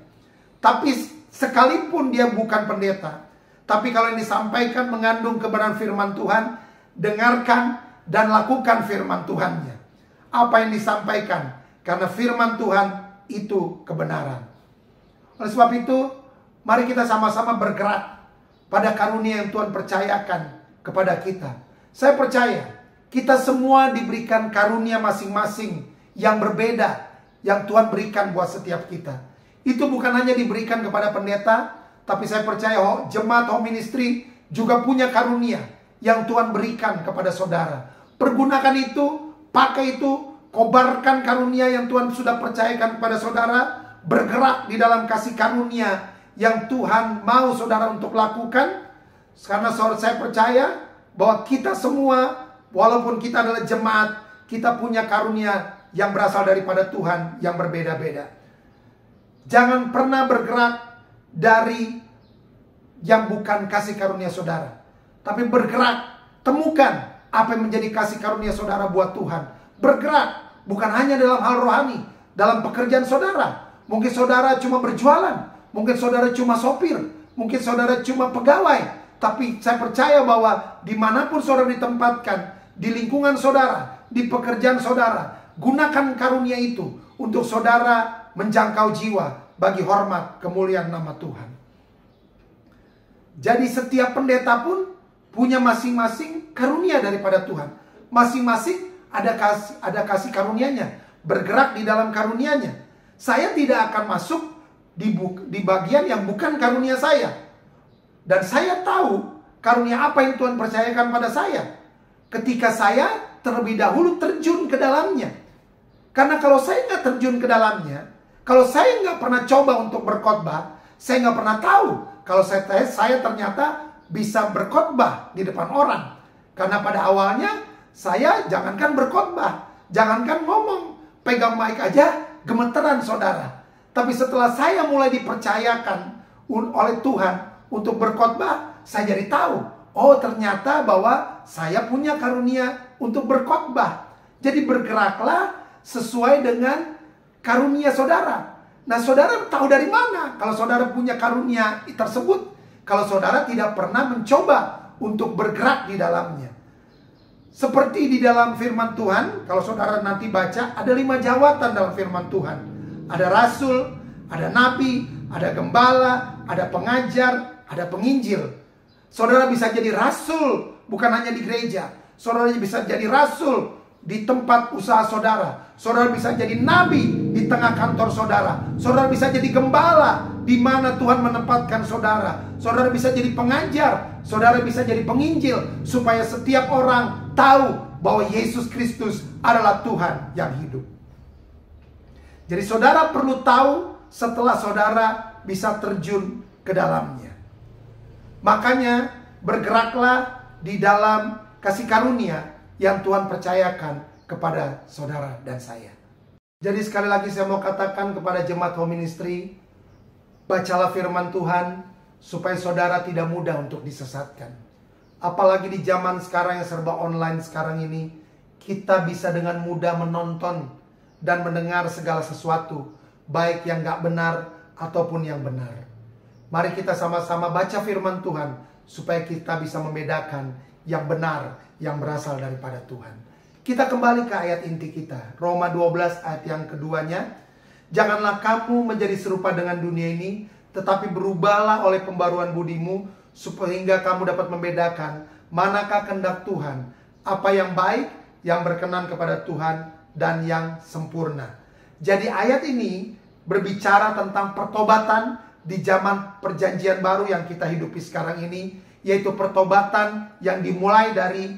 Tapi sekalipun dia bukan pendeta, tapi kalau yang disampaikan mengandung kebenaran firman Tuhan, dengarkan dan lakukan firman Tuhannya. Apa yang disampaikan, karena firman Tuhan itu kebenaran. Oleh sebab itu, mari kita sama-sama bergerak pada karunia yang Tuhan percayakan kepada kita. Saya percaya kita semua diberikan karunia masing-masing yang berbeda yang Tuhan berikan buat setiap kita. Itu bukan hanya diberikan kepada pendeta, tapi saya percaya jemaat home ministry juga punya karunia yang Tuhan berikan kepada saudara. Pergunakan itu, pakai itu, kobarkan karunia yang Tuhan sudah percayakan kepada saudara. Bergerak di dalam kasih karunia yang Tuhan mau saudara untuk lakukan. Karena saya percaya bahwa kita semua, walaupun kita adalah jemaat, kita punya karunia yang berasal daripada Tuhan yang berbeda-beda. Jangan pernah bergerak dari yang bukan kasih karunia saudara, tapi bergerak, temukan apa yang menjadi kasih karunia saudara buat Tuhan. Bergerak, bukan hanya dalam hal rohani, dalam pekerjaan saudara. Mungkin saudara cuma berjualan, mungkin saudara cuma sopir, mungkin saudara cuma pegawai. Tapi saya percaya bahwa dimanapun saudara ditempatkan, di lingkungan saudara, di pekerjaan saudara, gunakan karunia itu untuk saudara menjangkau jiwa bagi hormat kemuliaan nama Tuhan. Jadi setiap pendeta pun punya masing-masing karunia daripada Tuhan. Masing-masing ada kasih karunianya, bergerak di dalam karunianya. Saya tidak akan masuk di bagian yang bukan karunia saya. Dan saya tahu karunia apa yang Tuhan percayakan pada saya ketika saya terlebih dahulu terjun ke dalamnya. Karena kalau saya nggak terjun ke dalamnya, kalau saya nggak pernah coba untuk berkhotbah, saya nggak pernah tahu kalau saya ternyata bisa berkhotbah di depan orang. Karena pada awalnya saya jangankan berkhotbah, jangankan ngomong, pegang mic aja gemeteran saudara. Tapi setelah saya mulai dipercayakan oleh Tuhan untuk berkhotbah, saya jadi tahu, oh ternyata bahwa saya punya karunia untuk berkhotbah. Jadi bergeraklah sesuai dengan karunia saudara. Nah saudara tahu dari mana kalau saudara punya karunia tersebut? Kalau saudara tidak pernah mencoba untuk bergerak di dalamnya. Seperti di dalam firman Tuhan, kalau saudara nanti baca, ada 5 jawatan dalam firman Tuhan. Ada rasul, ada nabi, ada gembala, ada pengajar, ada penginjil. Saudara bisa jadi rasul, bukan hanya di gereja. Saudara bisa jadi rasul di tempat usaha saudara. Saudara bisa jadi nabi di tengah kantor saudara. Saudara bisa jadi gembala di mana Tuhan menempatkan saudara. Saudara bisa jadi pengajar. Saudara bisa jadi penginjil. Supaya setiap orang tahu bahwa Yesus Kristus adalah Tuhan yang hidup. Jadi saudara perlu tahu setelah saudara bisa terjun ke dalamnya. Makanya bergeraklah di dalam kasih karunia yang Tuhan percayakan kepada saudara dan saya. Jadi sekali lagi saya mau katakan kepada jemaat home ministry, bacalah firman Tuhan supaya saudara tidak mudah untuk disesatkan. Apalagi di zaman sekarang yang serba online sekarang ini, kita bisa dengan mudah menonton dan mendengar segala sesuatu, baik yang gak benar ataupun yang benar. Mari kita sama-sama baca firman Tuhan supaya kita bisa membedakan yang benar yang berasal daripada Tuhan. Kita kembali ke ayat inti kita, Roma 12 ayat yang keduanya. Janganlah kamu menjadi serupa dengan dunia ini, tetapi berubahlah oleh pembaruan budimu, sehingga kamu dapat membedakan manakah kehendak Tuhan, apa yang baik, yang berkenan kepada Tuhan, dan yang sempurna. Jadi ayat ini berbicara tentang pertobatan di zaman perjanjian baru yang kita hidupi sekarang ini, yaitu pertobatan yang dimulai dari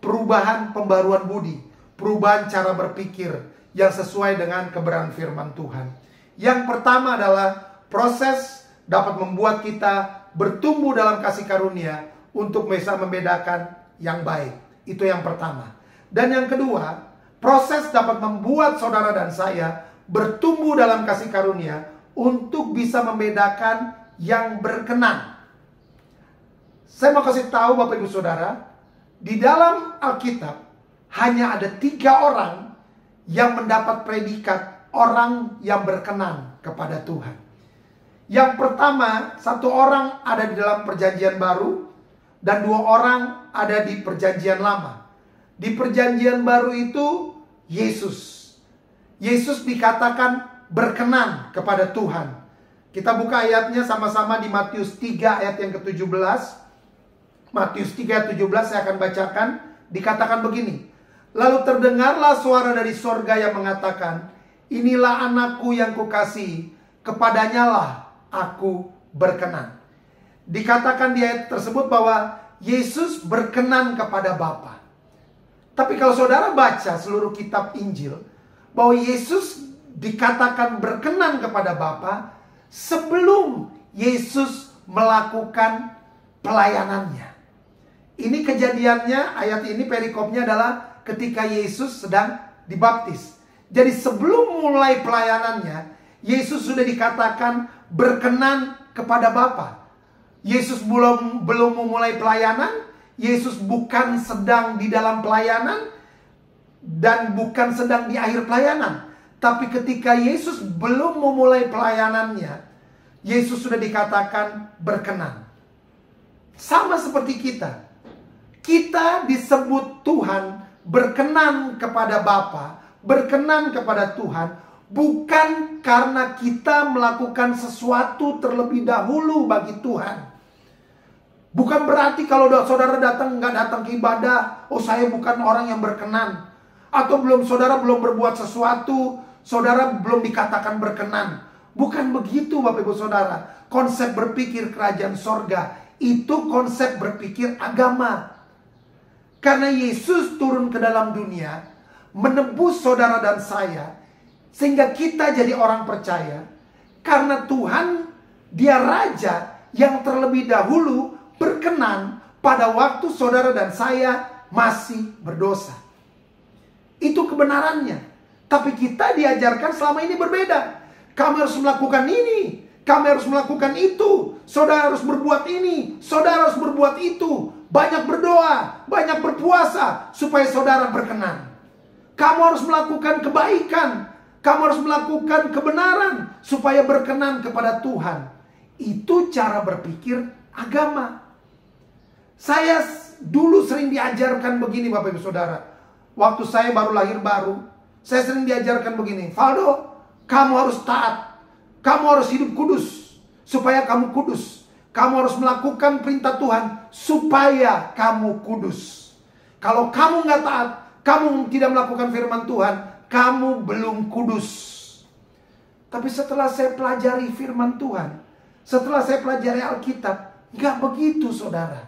perubahan pembaruan budi, perubahan cara berpikir yang sesuai dengan kebenaran firman Tuhan. Yang pertama adalah proses dapat membuat kita bertumbuh dalam kasih karunia untuk bisa membedakan yang baik. Itu yang pertama. Dan yang kedua, proses dapat membuat saudara dan saya bertumbuh dalam kasih karunia untuk bisa membedakan yang berkenan. Saya mau kasih tahu Bapak Ibu Saudara, di dalam Alkitab hanya ada 3 orang yang mendapat predikat orang yang berkenan kepada Tuhan. Yang pertama, 1 orang ada di dalam perjanjian baru dan 2 orang ada di perjanjian lama. Di perjanjian baru itu Yesus. Yesus dikatakan berkenan kepada Tuhan. Kita buka ayatnya sama-sama di Matius 3 ayat yang ke-17. Matius 3 ayat 17 saya akan bacakan. Dikatakan begini. Lalu terdengarlah suara dari sorga yang mengatakan, inilah anakku yang kukasihi, kepadanya lah aku berkenan. Dikatakan di ayat tersebut bahwa Yesus berkenan kepada Bapa. Tapi kalau saudara baca seluruh kitab Injil, bahwa Yesus dikatakan berkenan kepada Bapa sebelum Yesus melakukan pelayanannya. Ini kejadiannya, ayat ini perikopnya adalah ketika Yesus sedang dibaptis. Jadi sebelum mulai pelayanannya, Yesus sudah dikatakan berkenan kepada Bapa. Yesus belum memulai pelayanan, Yesus bukan sedang di dalam pelayanan dan bukan sedang di akhir pelayanan. Tapi ketika Yesus belum memulai pelayanannya, Yesus sudah dikatakan berkenan. Sama seperti kita. Kita disebut Tuhan berkenan kepada Bapa, berkenan kepada Tuhan, bukan karena kita melakukan sesuatu terlebih dahulu bagi Tuhan. Bukan berarti kalau saudara nggak datang ke ibadah, oh saya bukan orang yang berkenan. Atau saudara belum berbuat sesuatu, saudara belum dikatakan berkenan. Bukan begitu Bapak Ibu Saudara. Konsep berpikir kerajaan sorga itu konsep berpikir agama. Karena Yesus turun ke dalam dunia, menebus saudara dan saya, sehingga kita jadi orang percaya. Karena Tuhan, Dia Raja yang terlebih dahulu berkenan pada waktu saudara dan saya masih berdosa. Itu kebenarannya. Tapi kita diajarkan selama ini berbeda. Kamu harus melakukan ini, kamu harus melakukan itu, saudara harus berbuat ini, saudara harus berbuat itu. Banyak berdoa, banyak berpuasa supaya saudara berkenan. Kamu harus melakukan kebaikan, kamu harus melakukan kebenaran supaya berkenan kepada Tuhan. Itu cara berpikir agama. Saya dulu sering diajarkan begini Bapak Ibu Saudara. Waktu saya baru lahir baru, saya sering diajarkan begini. Valdo, kamu harus taat. Kamu harus hidup kudus. Supaya kamu kudus. Kamu harus melakukan perintah Tuhan. Supaya kamu kudus. Kalau kamu nggak taat, kamu tidak melakukan firman Tuhan, kamu belum kudus. Tapi setelah saya pelajari firman Tuhan, setelah saya pelajari Alkitab, nggak begitu saudara.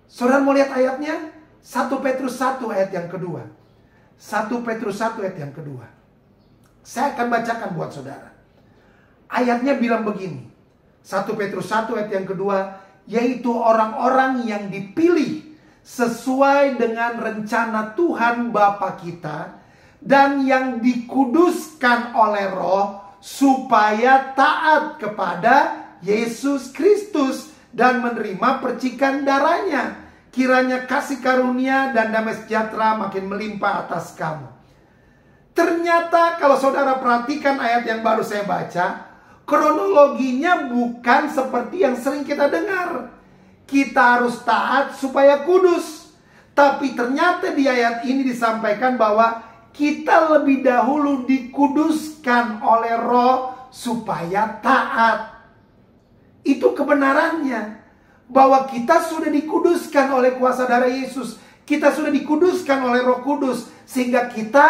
Saudara mau lihat ayatnya? 1 Petrus 1 ayat yang kedua. 1 Petrus 1 ayat yang kedua. Saya akan bacakan buat saudara. Ayatnya bilang begini. 1 Petrus 1 ayat yang kedua. Yaitu orang-orang yang dipilih sesuai dengan rencana Tuhan Bapa kita. Dan yang dikuduskan oleh Roh supaya taat kepada Yesus Kristus dan menerima percikan darahnya. Kiranya kasih karunia dan damai sejahtera makin melimpah atas kamu. Ternyata kalau saudara perhatikan ayat yang baru saya baca, kronologinya bukan seperti yang sering kita dengar. Kita harus taat supaya kudus. Tapi ternyata di ayat ini disampaikan bahwa kita lebih dahulu dikuduskan oleh Roh supaya taat. Itu kebenarannya. Bahwa kita sudah dikuduskan oleh kuasa darah Yesus. Kita sudah dikuduskan oleh Roh Kudus. Sehingga kita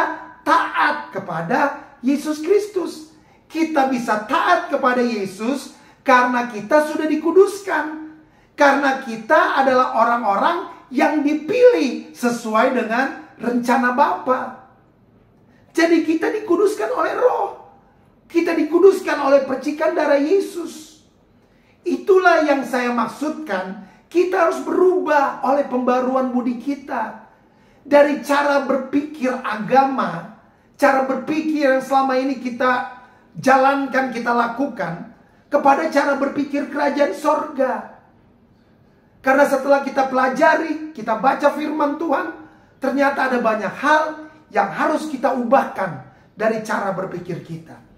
taat kepada Yesus Kristus. Kita bisa taat kepada Yesus karena kita sudah dikuduskan. Karena kita adalah orang-orang yang dipilih sesuai dengan rencana Bapa. Jadi kita dikuduskan oleh Roh. Kita dikuduskan oleh percikan darah Yesus. Itulah yang saya maksudkan. Kita harus berubah oleh pembaruan budi kita. Dari cara berpikir agama, cara berpikir yang selama ini kita jalankan, kita lakukan, kepada cara berpikir kerajaan sorga. Karena setelah kita pelajari, kita baca firman Tuhan, ternyata ada banyak hal yang harus kita ubahkan dari cara berpikir kita.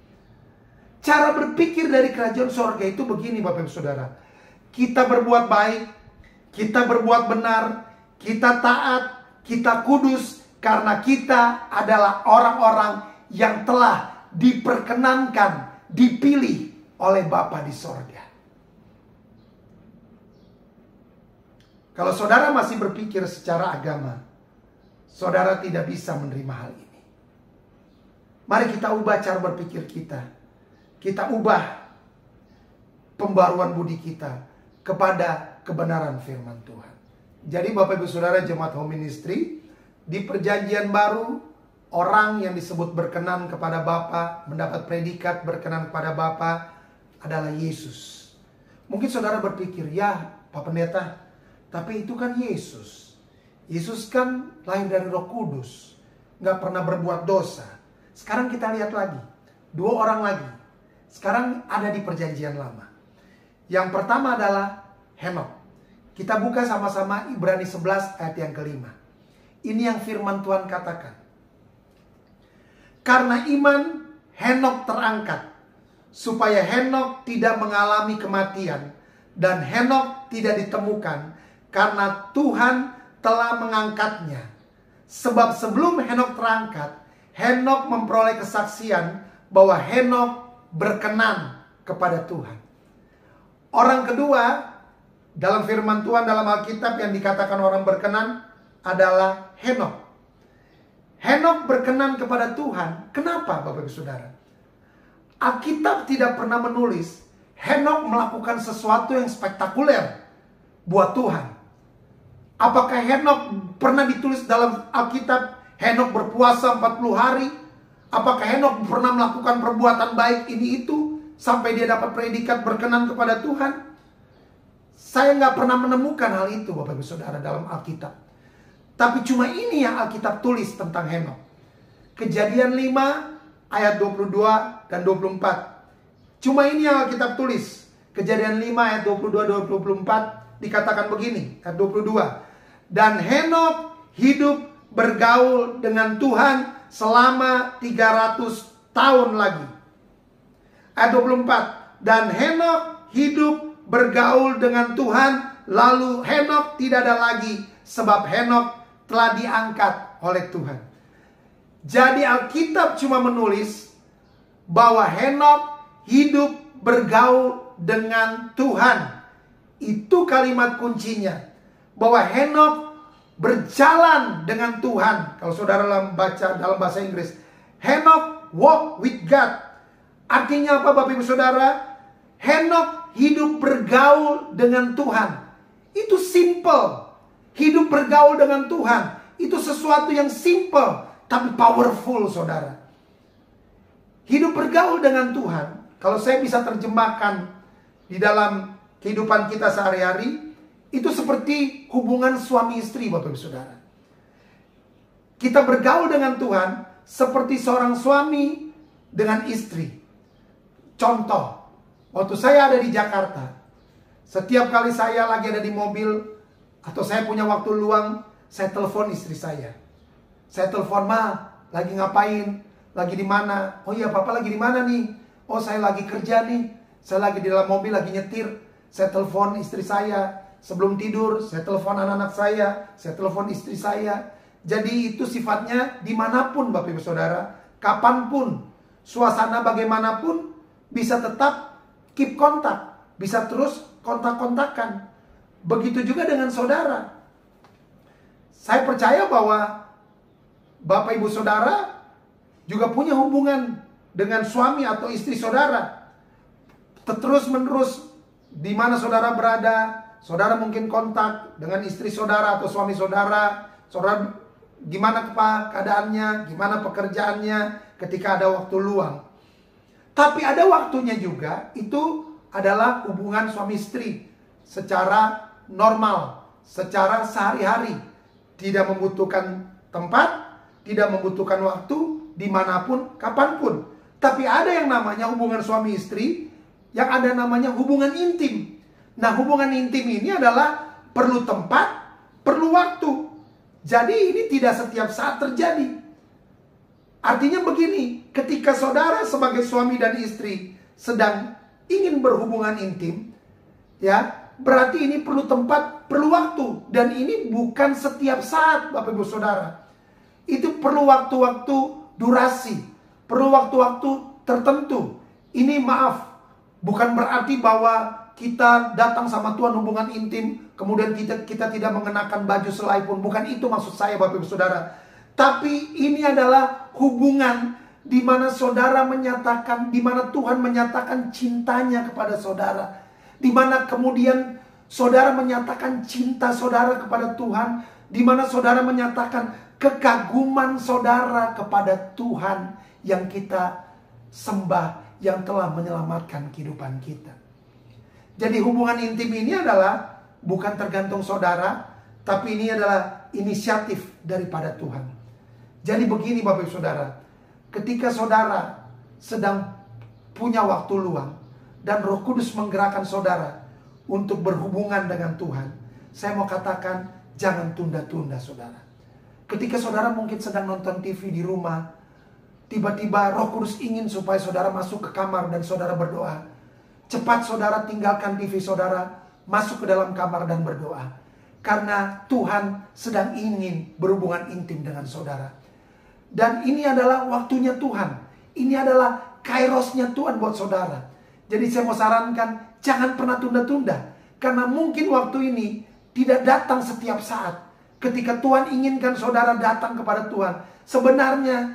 Cara berpikir dari kerajaan sorga itu begini Bapak Ibu Saudara. Kita berbuat baik, kita berbuat benar, kita taat, kita kudus. Karena kita adalah orang-orang yang telah diperkenankan, dipilih oleh Bapa di sorga. Kalau saudara masih berpikir secara agama, saudara tidak bisa menerima hal ini. Mari kita ubah cara berpikir kita. Kita ubah pembaruan budi kita kepada kebenaran firman Tuhan. Jadi Bapak Ibu Saudara jemaat Home Ministry, di perjanjian baru, orang yang disebut berkenan kepada Bapa, mendapat predikat berkenan kepada Bapa adalah Yesus. Mungkin saudara berpikir, ya Pak Pendeta, tapi itu kan Yesus. Yesus kan lahir dari Roh Kudus, nggak pernah berbuat dosa. Sekarang kita lihat lagi, 2 orang lagi. Sekarang ada di perjanjian lama. Yang pertama adalah Henok. Kita buka sama-sama Ibrani 11 ayat yang kelima. Ini yang firman Tuhan katakan. Karena iman Henok terangkat, supaya Henok tidak mengalami kematian, dan Henok tidak ditemukan, karena Tuhan telah mengangkatnya. Sebab sebelum Henok terangkat, Henok memperoleh kesaksian bahwa Henok berkenan kepada Tuhan. Orang kedua dalam firman Tuhan dalam Alkitab yang dikatakan orang berkenan adalah Henok. Henok berkenan kepada Tuhan. Kenapa Bapak Ibu Saudara? Alkitab tidak pernah menulis Henok melakukan sesuatu yang spektakuler buat Tuhan. Apakah Henok pernah ditulis dalam Alkitab Henok berpuasa 40 hari? Apakah Henok pernah melakukan perbuatan baik ini itu sampai dia dapat predikat berkenan kepada Tuhan? Saya nggak pernah menemukan hal itu Bapak Ibu Saudara dalam Alkitab. Tapi cuma ini yang Alkitab tulis tentang Henok. Kejadian 5 ayat 22 dan 24. Cuma ini yang Alkitab tulis. Kejadian 5 ayat 22-24 dikatakan begini. Ayat 22. Dan Henok hidup bergaul dengan Tuhan selama 300 tahun lagi. Ayat 24. Dan Henok hidup bergaul dengan Tuhan. Lalu Henok tidak ada lagi sebab Henokh telah diangkat oleh Tuhan. Jadi Alkitab cuma menulis bahwa Henokh hidup bergaul dengan Tuhan. Itu kalimat kuncinya. Bahwa Henokh berjalan dengan Tuhan. Kalau saudara baca dalam bahasa Inggris, Henokh walk with God. Artinya apa Bapak Ibu Saudara? Henokh hidup bergaul dengan Tuhan. Itu simple. Hidup bergaul dengan Tuhan itu sesuatu yang simple tapi powerful, saudara. Hidup bergaul dengan Tuhan, kalau saya bisa terjemahkan di dalam kehidupan kita sehari-hari, itu seperti hubungan suami istri, Bapak Ibu Saudara. Kita bergaul dengan Tuhan seperti seorang suami dengan istri. Contoh, waktu saya ada di Jakarta, setiap kali saya lagi ada di mobil atau saya punya waktu luang, saya telepon istri saya. Saya telepon, "Ma, lagi ngapain? Lagi di mana?" "Oh iya, Papa lagi di mana nih?" "Oh, saya lagi kerja nih. Saya lagi di dalam mobil, lagi nyetir." Saya telepon istri saya. Sebelum tidur, saya telepon anak-anak saya telepon istri saya. Jadi itu sifatnya dimanapun Bapak Ibu Saudara, kapanpun, suasana bagaimanapun, bisa tetap keep kontak, bisa terus kontak-kontakan. Begitu juga dengan saudara. Saya percaya bahwa Bapak Ibu Saudara juga punya hubungan dengan suami atau istri saudara. Terus menerus di mana saudara berada, saudara mungkin kontak dengan istri saudara atau suami saudara. Saudara gimana keadaannya, gimana pekerjaannya ketika ada waktu luang. Tapi ada waktunya juga, itu adalah hubungan suami istri secara normal, secara sehari-hari. Tidak membutuhkan tempat, tidak membutuhkan waktu, dimanapun, kapanpun. Tapi ada yang namanya hubungan suami istri, yang ada namanya hubungan intim. Nah, hubungan intim ini adalah perlu tempat, perlu waktu. Jadi ini tidak setiap saat terjadi. Artinya begini, ketika saudara sebagai suami dan istri sedang ingin berhubungan intim, ya, berarti ini perlu tempat, perlu waktu. Dan ini bukan setiap saat, Bapak Ibu Saudara. Itu perlu waktu-waktu durasi, perlu waktu-waktu tertentu. Ini maaf, bukan berarti bahwa kita datang sama Tuhan hubungan intim, kemudian kita tidak mengenakan baju selai pun. Bukan itu maksud saya, Bapak Ibu Saudara. Tapi ini adalah hubungan di mana saudara menyatakan, di mana Tuhan menyatakan cintanya kepada saudara. Di mana kemudian saudara menyatakan cinta saudara kepada Tuhan. Di mana saudara menyatakan kekaguman saudara kepada Tuhan yang kita sembah, yang telah menyelamatkan kehidupan kita. Jadi hubungan intim ini adalah bukan tergantung saudara, tapi ini adalah inisiatif daripada Tuhan. Jadi begini Bapak Ibu Saudara, ketika saudara sedang punya waktu luang dan Roh Kudus menggerakkan saudara untuk berhubungan dengan Tuhan, saya mau katakan jangan tunda-tunda saudara. Ketika saudara mungkin sedang nonton TV di rumah, tiba-tiba Roh Kudus ingin supaya saudara masuk ke kamar dan saudara berdoa. Cepat saudara tinggalkan TV saudara, masuk ke dalam kamar dan berdoa. Karena Tuhan sedang ingin berhubungan intim dengan saudara. Dan ini adalah waktunya Tuhan. Ini adalah kairosnya Tuhan buat saudara. Jadi saya mau sarankan, jangan pernah tunda-tunda. Karena mungkin waktu ini tidak datang setiap saat. Ketika Tuhan inginkan saudara datang kepada Tuhan, sebenarnya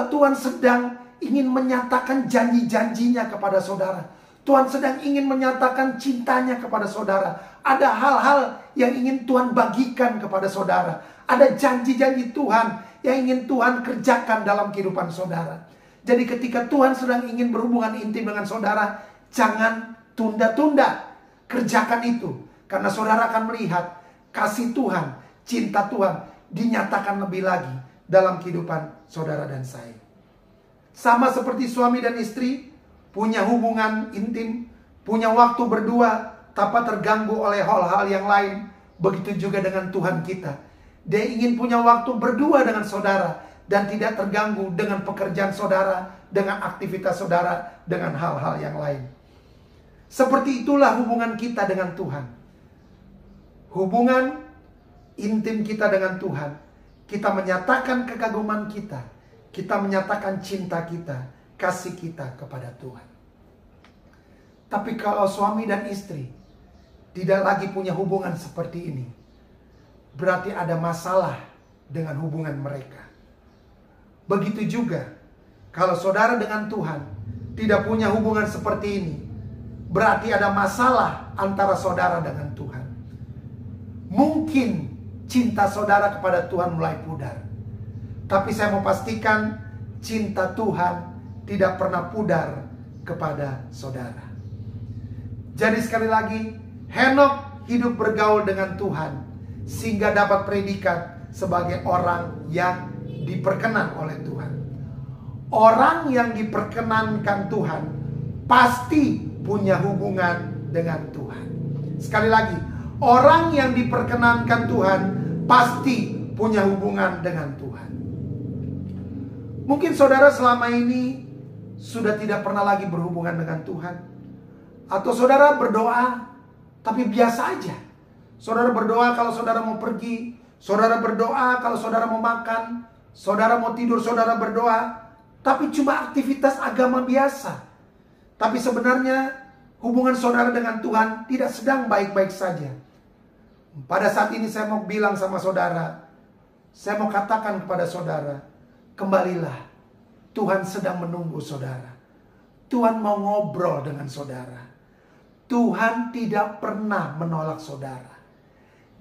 Tuhan sedang ingin menyatakan janji-janjinya kepada saudara. Tuhan sedang ingin menyatakan cintanya kepada saudara. Ada hal-hal yang ingin Tuhan bagikan kepada saudara. Ada janji-janji Tuhan yang ingin Tuhan kerjakan dalam kehidupan saudara. Jadi ketika Tuhan sedang ingin berhubungan intim dengan saudara, jangan tunda-tunda. Kerjakan itu. Karena saudara akan melihat kasih Tuhan, cinta Tuhan dinyatakan lebih lagi dalam kehidupan saudara dan saya. Sama seperti suami dan istri, punya hubungan intim, punya waktu berdua, tanpa terganggu oleh hal-hal yang lain. Begitu juga dengan Tuhan kita. Dia ingin punya waktu berdua dengan saudara, dan tidak terganggu dengan pekerjaan saudara, dengan aktivitas saudara, dengan hal-hal yang lain. Seperti itulah hubungan kita dengan Tuhan. Hubungan intim kita dengan Tuhan, kita menyatakan kekaguman kita, kita menyatakan cinta kita, kasih kita kepada Tuhan. Tapi kalau suami dan istri tidak lagi punya hubungan seperti ini, berarti ada masalah dengan hubungan mereka. Begitu juga kalau saudara dengan Tuhan tidak punya hubungan seperti ini, berarti ada masalah antara saudara dengan Tuhan. Mungkin cinta saudara kepada Tuhan mulai pudar, tapi saya mau pastikan cinta Tuhan tidak pernah pudar kepada saudara. Jadi sekali lagi, Henokh hidup bergaul dengan Tuhan sehingga dapat predikat sebagai orang yang diperkenan oleh Tuhan. Orang yang diperkenankan Tuhan pasti punya hubungan dengan Tuhan. Sekali lagi, orang yang diperkenankan Tuhan pasti punya hubungan dengan Tuhan. Mungkin saudara selama ini sudah tidak pernah lagi berhubungan dengan Tuhan. Atau saudara berdoa tapi biasa aja. Saudara berdoa kalau saudara mau pergi, saudara berdoa kalau saudara mau makan, saudara mau tidur, saudara berdoa, tapi cuma aktivitas agama biasa. Tapi sebenarnya hubungan saudara dengan Tuhan tidak sedang baik-baik saja. Pada saat ini saya mau bilang sama saudara, saya mau katakan kepada saudara, kembalilah. Tuhan sedang menunggu saudara. Tuhan mau ngobrol dengan saudara. Tuhan tidak pernah menolak saudara.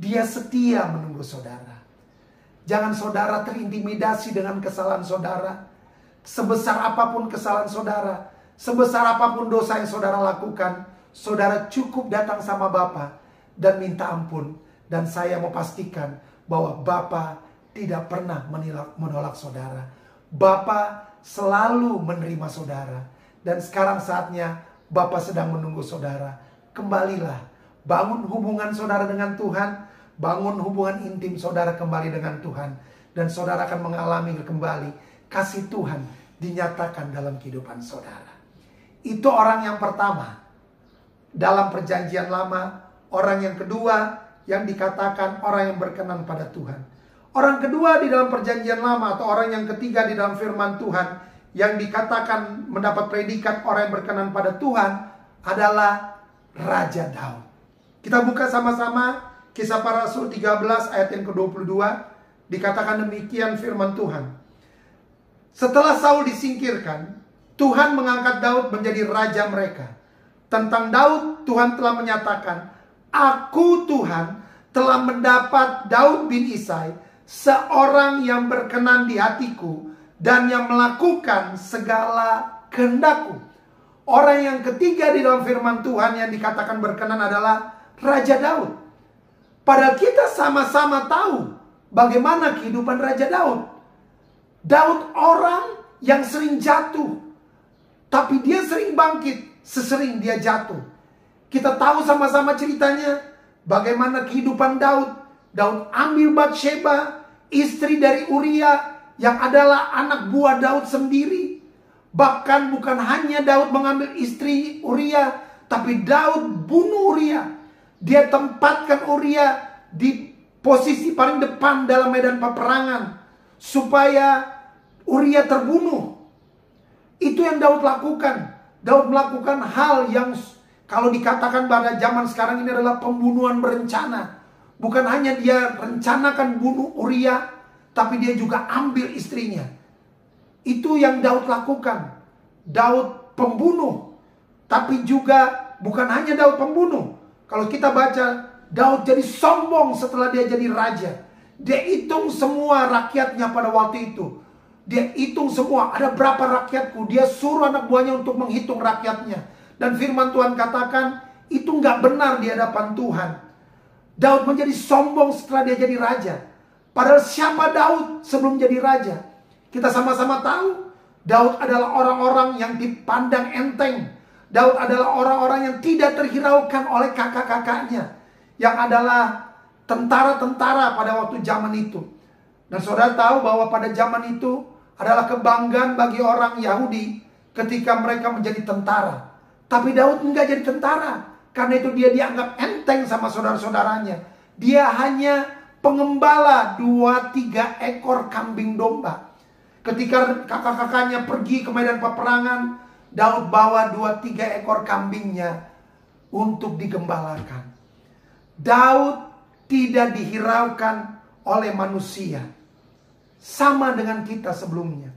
Dia setia menunggu saudara. Jangan saudara terintimidasi dengan kesalahan saudara. Sebesar apapun kesalahan saudara, sebesar apapun dosa yang saudara lakukan, saudara cukup datang sama Bapa dan minta ampun. Dan saya mau pastikan bahwa Bapa tidak pernah menolak saudara. Bapa selalu menerima saudara. Dan sekarang saatnya Bapa sedang menunggu saudara. Kembalilah, bangun hubungan saudara dengan Tuhan, bangun hubungan intim saudara kembali dengan Tuhan, dan saudara akan mengalami kembali kasih Tuhan dinyatakan dalam kehidupan saudara. Itu orang yang pertama dalam perjanjian lama. Orang yang kedua yang dikatakan orang yang berkenan pada Tuhan. Orang kedua di dalam perjanjian lama, atau orang yang ketiga di dalam firman Tuhan yang dikatakan mendapat predikat orang yang berkenan pada Tuhan adalah Raja Daud. Kita buka sama-sama Kisah Para Rasul 13 ayat yang ke-22. Dikatakan demikian firman Tuhan. Setelah Saul disingkirkan, Tuhan mengangkat Daud menjadi raja mereka. Tentang Daud, Tuhan telah menyatakan, Aku Tuhan telah mendapat Daud bin Isai, seorang yang berkenan di hatiku dan yang melakukan segala kehendakku. Orang yang ketiga di dalam firman Tuhan yang dikatakan berkenan adalah Raja Daud. Padahal kita sama-sama tahu bagaimana kehidupan Raja Daud. Daud orang yang sering jatuh, tapi dia sering bangkit sesering dia jatuh. Kita tahu sama-sama ceritanya bagaimana kehidupan Daud. Daud ambil Batsheba, istri dari Uria yang adalah anak buah Daud sendiri. Bahkan bukan hanya Daud mengambil istri Uria, tapi Daud bunuh Uria. Dia tempatkan Uria di posisi paling depan dalam medan peperangan supaya Uria terbunuh. Itu yang Daud lakukan. Daud melakukan hal yang kalau dikatakan pada zaman sekarang ini adalah pembunuhan berencana. Bukan hanya dia rencanakan bunuh Uria, tapi dia juga ambil istrinya. Itu yang Daud lakukan. Daud pembunuh. Tapi juga bukan hanya Daud pembunuh. Kalau kita baca, Daud jadi sombong setelah dia jadi raja. Dia hitung semua rakyatnya pada waktu itu. Dia hitung semua, ada berapa rakyatku. Dia suruh anak buahnya untuk menghitung rakyatnya. Dan firman Tuhan katakan, itu nggak benar di hadapan Tuhan. Daud menjadi sombong setelah dia jadi raja. Padahal siapa Daud sebelum jadi raja? Kita sama-sama tahu, Daud adalah orang-orang yang dipandang enteng. Daud adalah orang-orang yang tidak terhiraukan oleh kakak-kakaknya, yang adalah tentara-tentara pada waktu zaman itu. Dan saudara tahu bahwa pada zaman itu adalah kebanggaan bagi orang Yahudi ketika mereka menjadi tentara. Tapi Daud enggak jadi tentara. Karena itu dia dianggap enteng sama saudara-saudaranya. Dia hanya pengembala 2-3 ekor kambing domba. Ketika kakak-kakaknya pergi ke medan peperangan, Daud bawa 2-3 ekor kambingnya untuk digembalakan. Daud tidak dihiraukan oleh manusia. Sama dengan kita sebelumnya.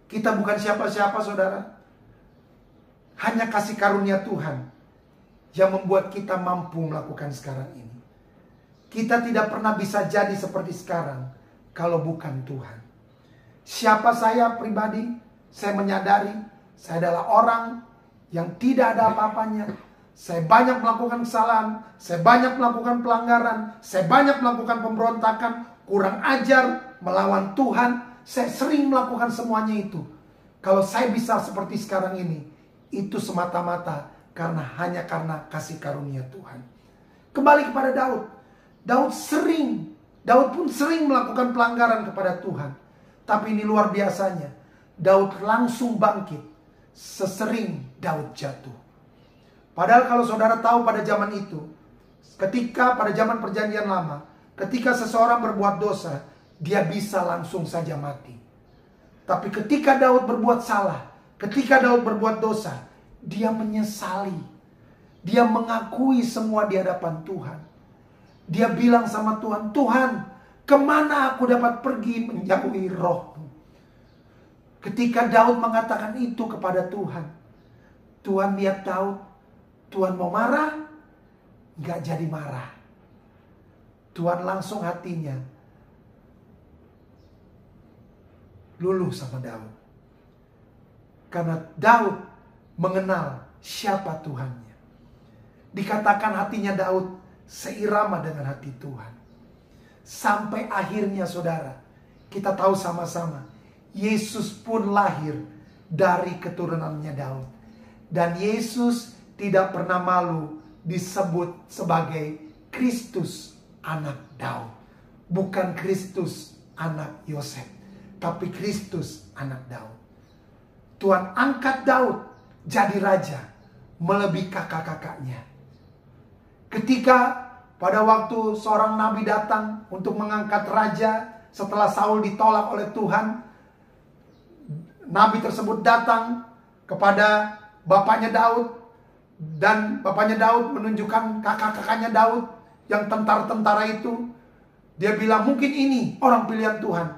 Kita bukan siapa-siapa, saudara. Hanya kasih karunia Tuhan yang membuat kita mampu melakukan sekarang ini. Kita tidak pernah bisa jadi seperti sekarang kalau bukan Tuhan. Siapa saya pribadi? Saya menyadari saya adalah orang yang tidak ada apa-apanya. Saya banyak melakukan kesalahan, saya banyak melakukan pelanggaran, saya banyak melakukan pemberontakan, kurang ajar, melawan Tuhan. Saya sering melakukan semuanya itu. Kalau saya bisa seperti sekarang ini, itu semata-mata hanya karena kasih karunia Tuhan. Kembali kepada Daud. Daud pun sering melakukan pelanggaran kepada Tuhan. Tapi ini luar biasanya. Daud langsung bangkit sesering Daud jatuh. Padahal kalau saudara tahu pada zaman itu, ketika pada zaman perjanjian lama, ketika seseorang berbuat dosa, dia bisa langsung saja mati. Tapi ketika Daud berbuat salah, ketika Daud berbuat dosa, dia menyesali. Dia mengakui semua di hadapan Tuhan. Dia bilang sama Tuhan, Tuhan, kemana aku dapat pergi menjauhi roh-Mu? Ketika Daud mengatakan itu kepada Tuhan, Tuhan lihat Daud, Tuhan mau marah, gak jadi marah. Tuhan langsung hatinya luluh sama Daud. Karena Daud mengenal siapa Tuhannya. Dikatakan hatinya Daud seirama dengan hati Tuhan. Sampai akhirnya saudara, kita tahu sama-sama, Yesus pun lahir dari keturunannya Daud. Dan Yesus tidak pernah malu disebut sebagai Kristus anak Daud. Bukan Kristus anak Yosef, tapi Kristus anak Daud. Tuhan angkat Daud jadi raja melebihi kakak-kakaknya. Ketika pada waktu seorang nabi datang untuk mengangkat raja setelah Saul ditolak oleh Tuhan, nabi tersebut datang kepada bapaknya Daud, dan bapaknya Daud menunjukkan kakak-kakaknya Daud yang tentara-tentara itu. Dia bilang mungkin ini orang pilihan Tuhan.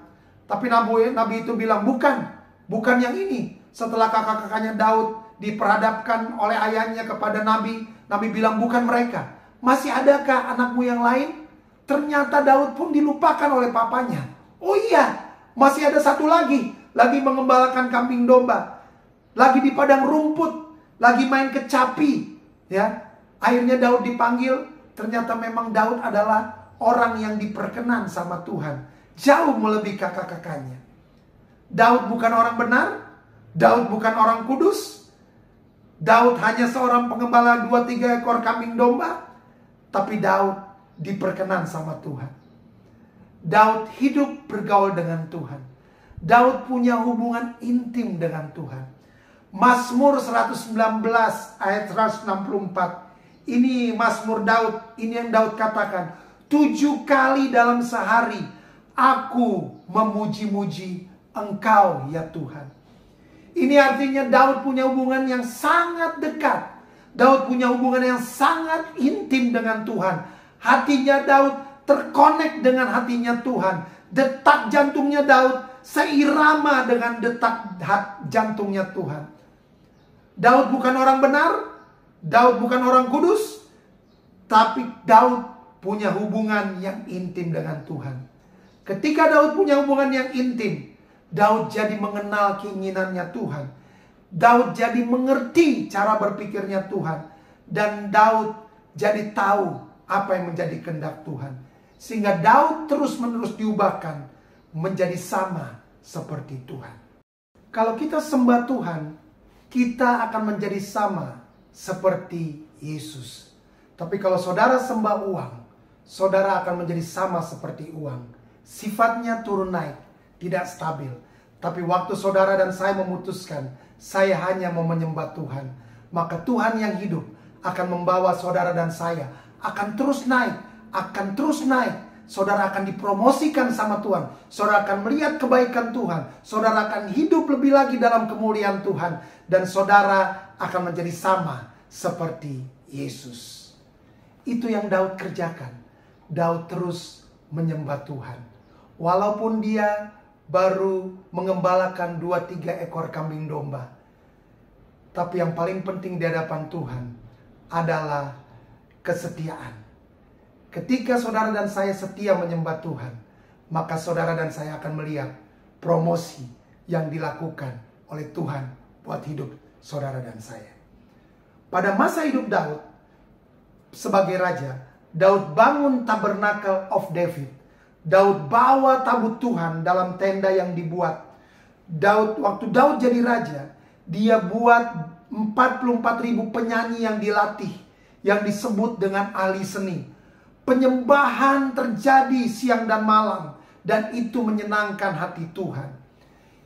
Tapi nabi itu bilang bukan yang ini. Setelah kakak-kakaknya Daud diperhadapkan oleh ayahnya kepada nabi bilang bukan mereka. Masih adakah anakmu yang lain? Ternyata Daud pun dilupakan oleh papanya. Oh iya, masih ada satu lagi mengembalakan kambing domba, lagi di padang rumput, lagi main kecapi, ya. Akhirnya Daud dipanggil. Ternyata memang Daud adalah orang yang diperkenan sama Tuhan, jauh melebihi kakak-kakaknya. Daud bukan orang benar, Daud bukan orang kudus, Daud hanya seorang pengembala 2-3 ekor kambing domba, tapi Daud diperkenan sama Tuhan. Daud hidup bergaul dengan Tuhan. Daud punya hubungan intim dengan Tuhan. Mazmur 119 ayat 164. Ini Mazmur Daud, ini yang Daud katakan, 7 kali dalam sehari aku memuji-muji Engkau ya Tuhan. Ini artinya Daud punya hubungan yang sangat dekat. Daud punya hubungan yang sangat intim dengan Tuhan. Hatinya Daud terkonek dengan hatinya Tuhan. Detak jantungnya Daud seirama dengan detak jantungnya Tuhan. Daud bukan orang benar, Daud bukan orang kudus, tapi Daud punya hubungan yang intim dengan Tuhan. Ketika Daud punya hubungan yang intim, Daud jadi mengenal keinginannya Tuhan. Daud jadi mengerti cara berpikirnya Tuhan. Dan Daud jadi tahu apa yang menjadi kehendak Tuhan. Sehingga Daud terus-menerus diubahkan menjadi sama seperti Tuhan. Kalau kita sembah Tuhan, kita akan menjadi sama seperti Yesus. Tapi kalau saudara sembah uang, saudara akan menjadi sama seperti uang. Sifatnya turun naik, tidak stabil. Tapi waktu saudara dan saya memutuskan, saya hanya mau menyembah Tuhan, maka Tuhan yang hidup akan membawa saudara dan saya akan terus naik, akan terus naik. Saudara akan dipromosikan sama Tuhan. Saudara akan melihat kebaikan Tuhan. Saudara akan hidup lebih lagi dalam kemuliaan Tuhan. Dan saudara akan menjadi sama seperti Yesus. Itu yang Daud kerjakan. Daud terus menyembah Tuhan. Walaupun dia baru mengembalakan 2-3 ekor kambing domba. Tapi yang paling penting di hadapan Tuhan adalah kesetiaan. Ketika saudara dan saya setia menyembah Tuhan, maka saudara dan saya akan melihat promosi yang dilakukan oleh Tuhan buat hidup saudara dan saya. Pada masa hidup Daud sebagai raja, Daud bangun Tabernacle of David. Daud bawa tabut Tuhan dalam tenda yang dibuat. Waktu Daud jadi raja, dia buat 44.000 penyanyi yang dilatih, yang disebut dengan ahli seni. Penyembahan terjadi siang dan malam, dan itu menyenangkan hati Tuhan.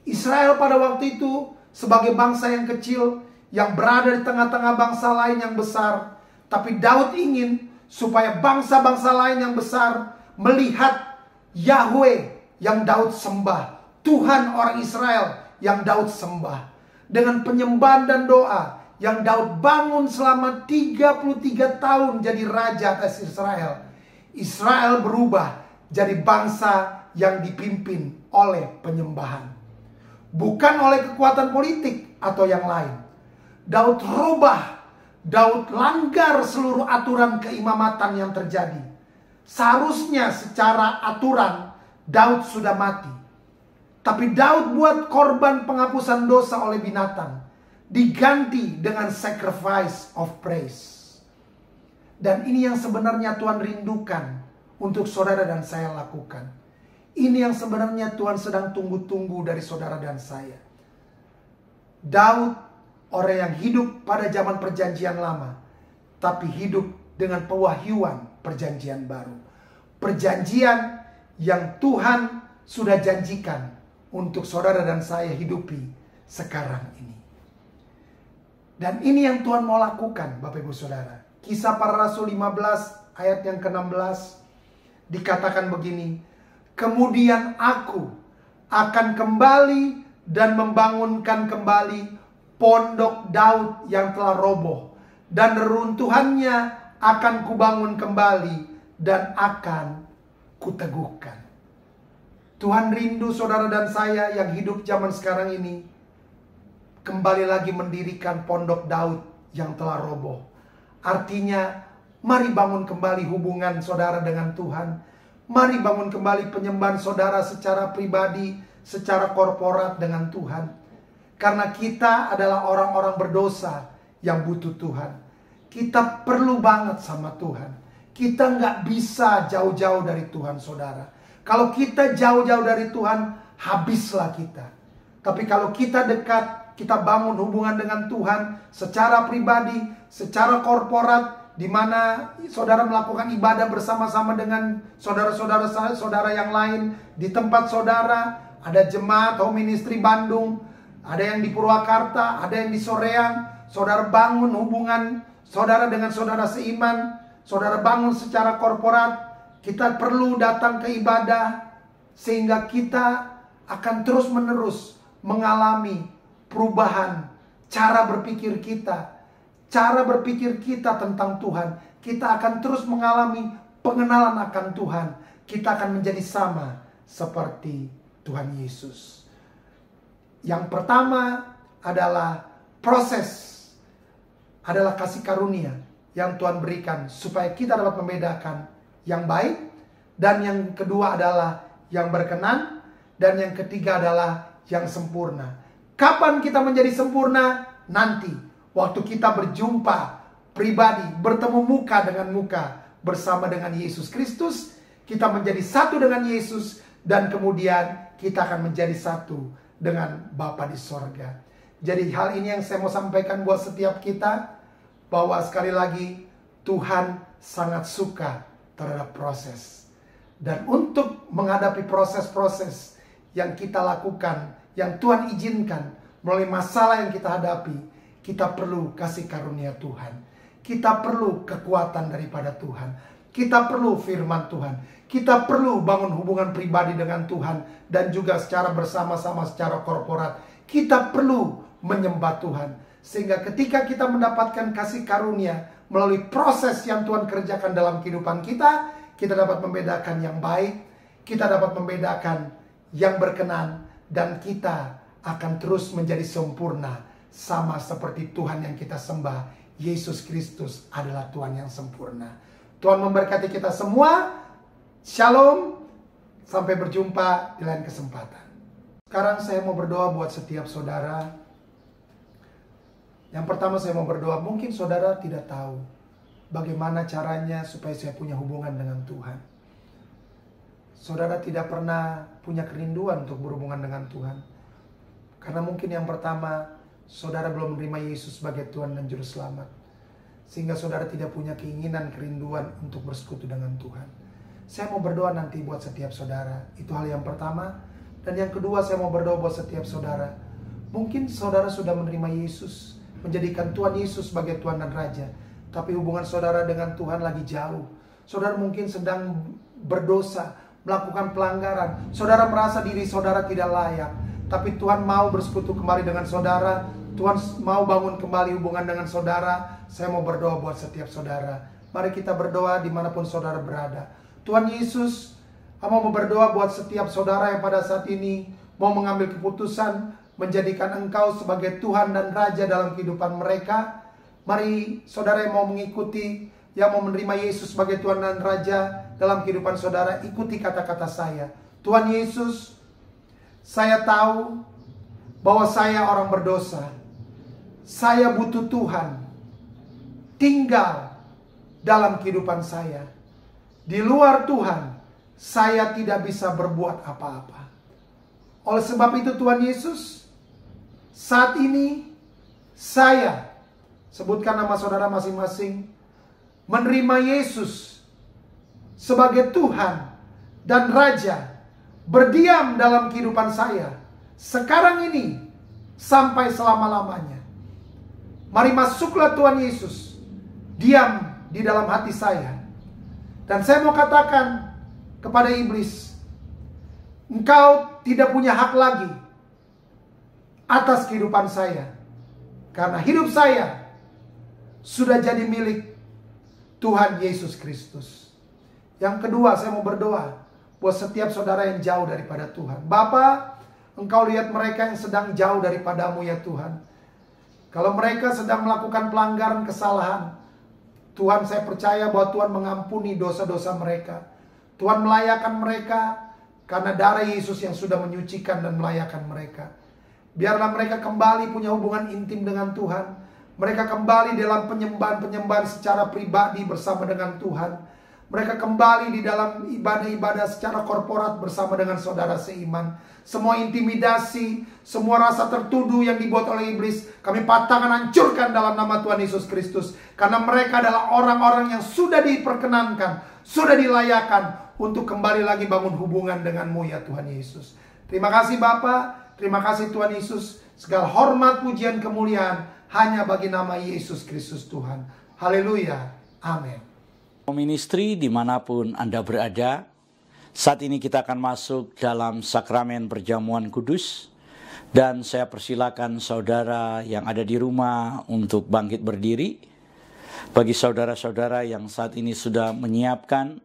Israel pada waktu itu sebagai bangsa yang kecil, yang berada di tengah-tengah bangsa lain yang besar. Tapi Daud ingin supaya bangsa-bangsa lain yang besar melihat Yahweh yang Daud sembah, Tuhan orang Israel yang Daud sembah. Dengan penyembahan dan doa yang Daud bangun selama 33 tahun jadi raja atas Israel. Israel berubah jadi bangsa yang dipimpin oleh penyembahan, bukan oleh kekuatan politik atau yang lain. Daud rubah, Daud langgar seluruh aturan keimamatan yang terjadi. Seharusnya secara aturan Daud sudah mati, tapi Daud buat korban penghapusan dosa oleh binatang, diganti dengan sacrifice of praise. Dan ini yang sebenarnya Tuhan rindukan untuk saudara dan saya lakukan. Ini yang sebenarnya Tuhan sedang tunggu-tunggu dari saudara dan saya. Daud orang yang hidup pada zaman perjanjian lama, tapi hidup dengan pewahyuan perjanjian baru. Perjanjian yang Tuhan sudah janjikan untuk saudara dan saya hidupi sekarang ini. Dan ini yang Tuhan mau lakukan, Bapak Ibu Saudara. Kisah Para Rasul 15 ayat yang ke-16 dikatakan begini. Kemudian aku akan kembali dan membangunkan kembali pondok Daud yang telah roboh, dan reruntuhannya akan kubangun kembali dan akan kuteguhkan. Tuhan rindu saudara dan saya yang hidup zaman sekarang ini kembali lagi mendirikan pondok Daud yang telah roboh. Artinya, mari bangun kembali hubungan saudara dengan Tuhan. Mari bangun kembali penyembahan saudara secara pribadi, secara korporat dengan Tuhan. Karena kita adalah orang-orang berdosa yang butuh Tuhan. Kita perlu banget sama Tuhan. Kita nggak bisa jauh-jauh dari Tuhan, saudara. Kalau kita jauh-jauh dari Tuhan, habislah kita. Tapi kalau kita dekat, kita bangun hubungan dengan Tuhan secara pribadi, secara korporat, di mana saudara melakukan ibadah bersama-sama dengan saudara-saudara yang lain di tempat saudara. Ada jemaat home ministry Bandung, ada yang di Purwakarta, ada yang di Soreang. Saudara bangun hubungan saudara dengan saudara seiman, saudara bangun secara korporat. Kita perlu datang ke ibadah sehingga kita akan terus-menerus mengalami perubahan cara berpikir kita. Cara berpikir kita tentang Tuhan. Kita akan terus mengalami pengenalan akan Tuhan. Kita akan menjadi sama seperti Tuhan Yesus. Yang pertama adalah proses. Adalah kasih karunia yang Tuhan berikan supaya kita dapat membedakan yang baik. Dan yang kedua adalah yang berkenan. Dan yang ketiga adalah yang sempurna. Kapan kita menjadi sempurna? Nanti waktu kita berjumpa pribadi, bertemu muka dengan muka bersama dengan Yesus Kristus, kita menjadi satu dengan Yesus, dan kemudian kita akan menjadi satu dengan Bapa di sorga. Jadi hal ini yang saya mau sampaikan buat setiap kita, bahwa sekali lagi Tuhan sangat suka terhadap proses. Dan untuk menghadapi proses-proses yang kita lakukan, yang Tuhan izinkan melalui masalah yang kita hadapi, kita perlu kasih karunia Tuhan. Kita perlu kekuatan daripada Tuhan. Kita perlu firman Tuhan. Kita perlu bangun hubungan pribadi dengan Tuhan. Dan juga secara bersama-sama, secara korporat. Kita perlu menyembah Tuhan. Sehingga ketika kita mendapatkan kasih karunia melalui proses yang Tuhan kerjakan dalam kehidupan kita, kita dapat membedakan yang baik, kita dapat membedakan yang berkenan, dan kita akan terus menjadi sempurna. Sama seperti Tuhan yang kita sembah, Yesus Kristus adalah Tuhan yang sempurna. Tuhan memberkati kita semua. Shalom. Sampai berjumpa di lain kesempatan. Sekarang saya mau berdoa buat setiap saudara. Yang pertama saya mau berdoa, mungkin saudara tidak tahu bagaimana caranya supaya saya punya hubungan dengan Tuhan. Saudara tidak pernah punya kerinduan untuk berhubungan dengan Tuhan. Karena mungkin yang pertama, saudara belum menerima Yesus sebagai Tuhan dan Juru Selamat. Sehingga saudara tidak punya keinginan, kerinduan untuk bersekutu dengan Tuhan. Saya mau berdoa nanti buat setiap saudara. Itu hal yang pertama. Dan yang kedua, saya mau berdoa buat setiap saudara. Mungkin saudara sudah menerima Yesus, menjadikan Tuhan Yesus sebagai Tuhan dan Raja. Tapi hubungan saudara dengan Tuhan lagi jauh. Saudara mungkin sedang berdosa, melakukan pelanggaran. Saudara merasa diri saudara tidak layak. Tapi Tuhan mau bersekutu kembali dengan saudara. Tuhan mau bangun kembali hubungan dengan saudara. Saya mau berdoa buat setiap saudara. Mari kita berdoa dimanapun saudara berada. Tuhan Yesus, mau berdoa buat setiap saudara yang pada saat ini mau mengambil keputusan menjadikan Engkau sebagai Tuhan dan Raja dalam kehidupan mereka. Mari saudara yang mau mengikuti, yang mau menerima Yesus sebagai Tuhan dan Raja dalam kehidupan saudara, ikuti kata-kata saya. Tuhan Yesus, saya tahu bahwa saya orang berdosa. Saya butuh Tuhan tinggal dalam kehidupan saya. Di luar Tuhan, saya tidak bisa berbuat apa-apa. Oleh sebab itu Tuhan Yesus, saat ini saya, sebutkan nama saudara masing-masing, menerima Yesus sebagai Tuhan dan Raja, berdiam dalam kehidupan saya sekarang ini sampai selama-lamanya. Mari masuklah Tuhan Yesus, diam di dalam hati saya. Dan saya mau katakan kepada iblis, engkau tidak punya hak lagi atas kehidupan saya. Karena hidup saya sudah jadi milik Tuhan Yesus Kristus. Yang kedua, saya mau berdoa buat setiap saudara yang jauh daripada Tuhan. Bapa, Engkau lihat mereka yang sedang jauh daripadamu ya Tuhan. Kalau mereka sedang melakukan pelanggaran, kesalahan, Tuhan, saya percaya bahwa Tuhan mengampuni dosa-dosa mereka. Tuhan melayakkan mereka karena darah Yesus yang sudah menyucikan dan melayakkan mereka. Biarlah mereka kembali punya hubungan intim dengan Tuhan. Mereka kembali dalam penyembahan-penyembahan secara pribadi bersama dengan Tuhan. Mereka kembali di dalam ibadah-ibadah secara korporat bersama dengan saudara seiman. Semua intimidasi, semua rasa tertuduh yang dibuat oleh iblis, kami patahkan, hancurkan dalam nama Tuhan Yesus Kristus. Karena mereka adalah orang-orang yang sudah diperkenankan, sudah dilayakan untuk kembali lagi bangun hubungan denganmu ya Tuhan Yesus. Terima kasih Bapa, terima kasih Tuhan Yesus. Segala hormat, pujian, kemuliaan hanya bagi nama Yesus Kristus Tuhan. Haleluya, amin. Ministry dimanapun Anda berada, saat ini kita akan masuk dalam sakramen perjamuan kudus. Dan saya persilakan saudara yang ada di rumah untuk bangkit berdiri. Bagi saudara-saudara yang saat ini sudah menyiapkan